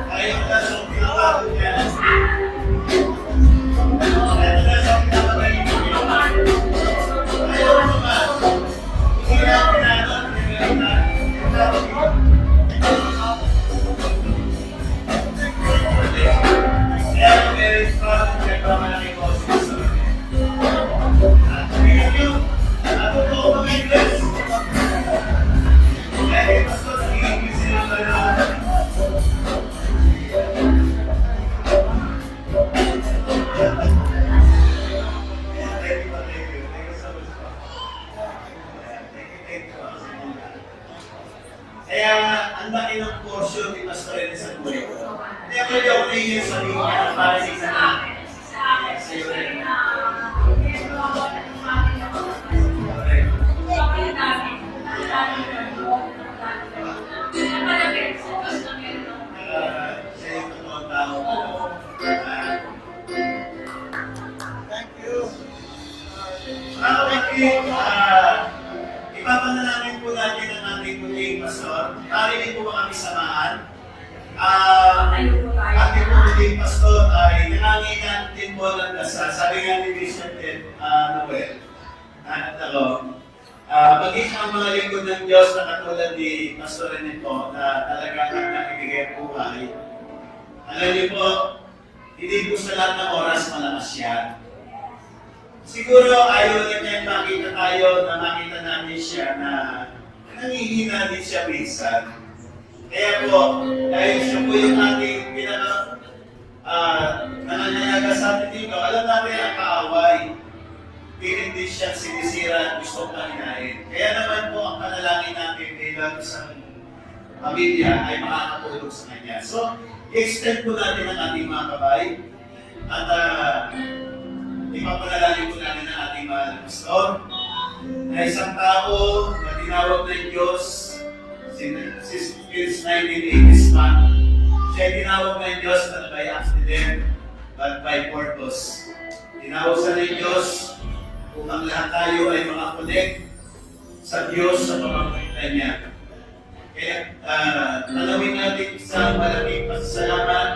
Kahit na sa pinapagod niya, kahit na sa pinapagaling niya, ayaw naman, hindi na pinagod niya. Kaya ako very proud ng pagmamalaki ko sa Pastor. At thank you. Natutuwa ko may bless. Kaya kay Pastor, thank you sila na lang. Thank you. Thank you so much. Thank you. Kaya ang laki ng portion ni Pastor Rene sa buhay ko. Hindi ako nahihiya sa linya para sa iyo rin. Siya yung totoong tao. Thank you. Mga kapatid, ipapanalangin po natin ang ating muling pastor. Narinig po ba kami samahan? Ating muling pastor ay nanganginan din po ng dasal. Sabi nga ni Bishop Noel, Ako, maging ang mga lingkod ng Diyos na katulad ni Pastor Rene po, na talagang nagbibigay ang buhay. Alam niyo po, hindi po sa lahat ng oras malakas yan. Siguro ayaw niya makita tayo, na makita natin siya na nangihina din siya minsan. Kaya po, dahil siya po yung ating nananayaga sa atin dito, alam natin ang kaaway. Pilit din siya sinisira at gusto panginain. Kaya naman po ang panalangin natin bilang isang pamilya ay makakatulog sa kanya. So, i-extend po natin ang ating mga kabay at ipapanalangin po natin ang ating mahal na pastor na isang tao na tinawag ng Diyos since 1980s pa. Siya tinawag ng Diyos not by accident but by purpose. Tinawag sa ng Diyos upang lahat tayo ay makakonect sa Diyos sa pamamagitan niya. Kaya tanawin natin sa malaking pasasalamat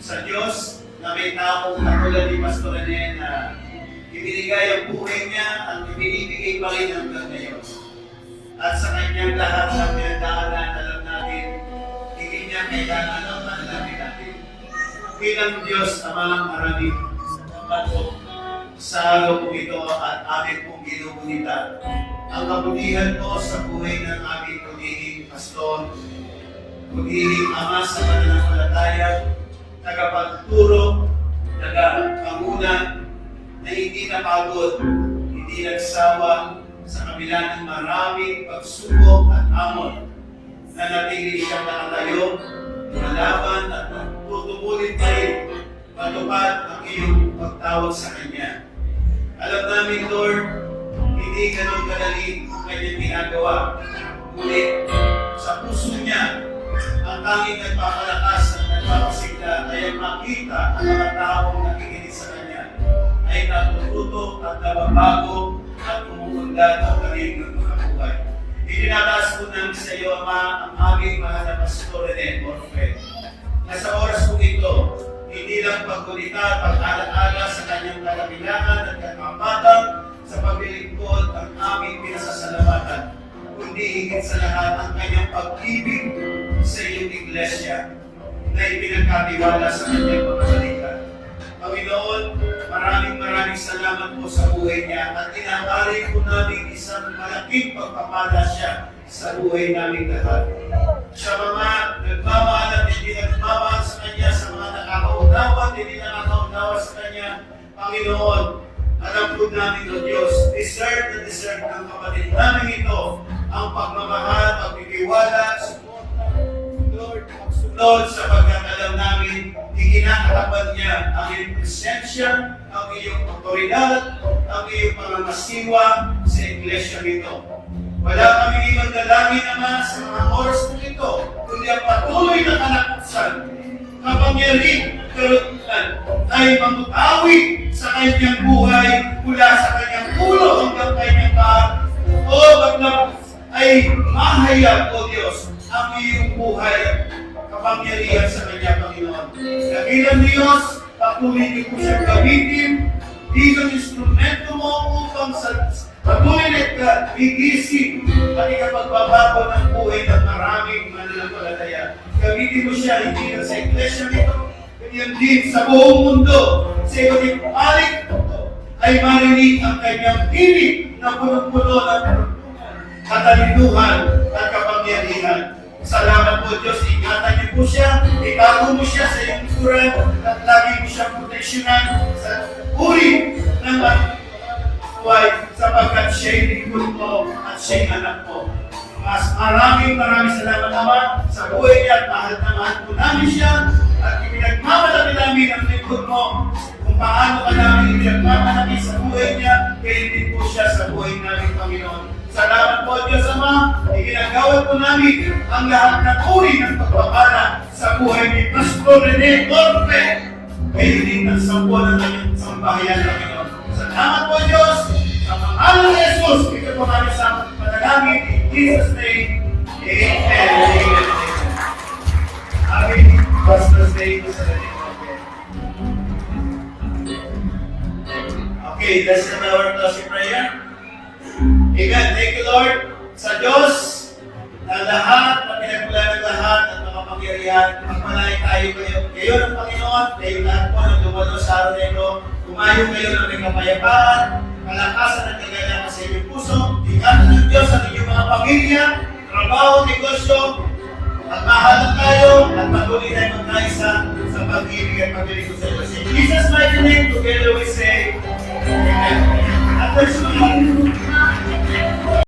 sa Diyos na may taong katulad ni Pastor Rene na ibinigay ang buhay niya at ibinibigay pa rin hanggang ngayon. At sa kanyang lahat ng pinagdaanan, alam natin, hindi niya kailangan ang manalangin natin. Bilang Diyos, Amang maraming salamat po sa araw po ito at amin pong ginugunita. Ang kabutihan po sa buhay ng aming pagiging pastor, pagiging ama sa pananampalataya, tagapagturo, tagapangunan, na hindi napagod, hindi nagsawa sa kabila ng maraming pagsubok at amon, na natili siyang nakatayo, malaban at tutubulin pa rin matupad ang iyong pagtawag sa Kanya. Alam namin, Lord, hindi ganun kadali ang kanyang ginagawa. Ngunit sa puso niya, ang tanging nagpapalakas at nagpapasigla ay makita ang mga taong nakikinig sa Kanya ay natututo at nababago at umuunlad ang kanilang mga buhay. Itinataas po namin sa iyo, Ama, ang aming mahal na Pastor Rene Orfe, na sa oras po ito, hindi lang pagkulita at pag-alaala sa kanyang kalakilangan at kapapatang sa paglilingkod ang aming pinasasalamatan, kundi higit sa lahat ang kanyang pag-ibig sa iyong iglesia na ipinagkatiwala sa kanyang pagkakalitan. Panginoon, maraming salamat po sa buhay niya at tinatari po namin isang malaking pagpapala siya sa buhay namin lahat. Siya mga nagmamahal at hindi nagmamahal sa Kanya, sa mga nakakaunawa at hindi nakakaunawa sa Kanya. Panginoon, alam po namin, O Diyos, deserve ng kapatid namin ito ang pagmamahal, pagtitiwala, Lord, sapagkat alam namin, ikinakatapat niya ang iyong presensya, ang iyong otoridad, ang iyong pangangasiwa sa iglesia nito. Wala kami ibang dalangin, Ama, sa mga oras na ito, kundi ang patuloy na kalakasan, kapangyarihan, kalututan, ay mamutawi sa kanyang buhay mula sa kanyang ulo hanggang kanyang paa. O baglap ay mahayag, O Diyos, ang iyong buhay kapangyarihan sa kanya, Panginoon. Dakilang Diyos, patuloy niyo po siyang gamitin bilang instrumento mo upang sa patuloy na igising at ikapagbabago ng buhay ng maraming mananampalataya. Gamitin mo siya hindi lang sa iglesia nito, ganyan din sa buong mundo. Sa iba't ibang palig ay marinig ang kanyang tinig na punong-puno ng katalinuhan at kapangyarihan. Salamat po, Diyos. Ingatan niyo po siya, itago mo siya sa iyong turan at lagi mo siyang proteksyonan sa uri ng buhay sapagkat siya'y lingkod mo at siya'y anak mo. Mas maraming salamat, Ama, sa buhay niya at mahal na mahal po namin siya at ipinagmamalaki namin ang lingkod mo kung paano ka namin ipinagmamalaki sa buhay niya, kaya din po siya sa buhay namin, Panginoon. Salamat po, Diyos Ama, iginagawad po namin ang lahat ng uri ng pagpapala sa buhay ni Pastor Rene Orfe. Kayo din ang sampo ng kanyang sambahayan, Panginoon. Salamat po, Diyos, sa pangalan ni Jesus. Ito po kami sa panalangin in Jesus' name. Amen. Amen. Happy Pastor's Day to sa Rene Orfe. Okay, that's our closing prayer. Amen. Thank you, Lord. Sa Diyos, na lahat, na pinagmula ng lahat, at makapangyarihan, magpalain tayo kayo. Kayo ng Panginoon, kayo lahat po na dumalo sa araw na ito. Kumayo kayo ng may kapayapaan, kalakasan at kagalakan sa inyong puso. Tingnan ng Diyos sa inyong mga pamilya, trabaho, negosyo, at mahalan tayo, at patuloy tayo magkaisa sa pag-ibig at pag-ibig sa Diyos. In Jesus' mighty name, together we say, Amen. At there's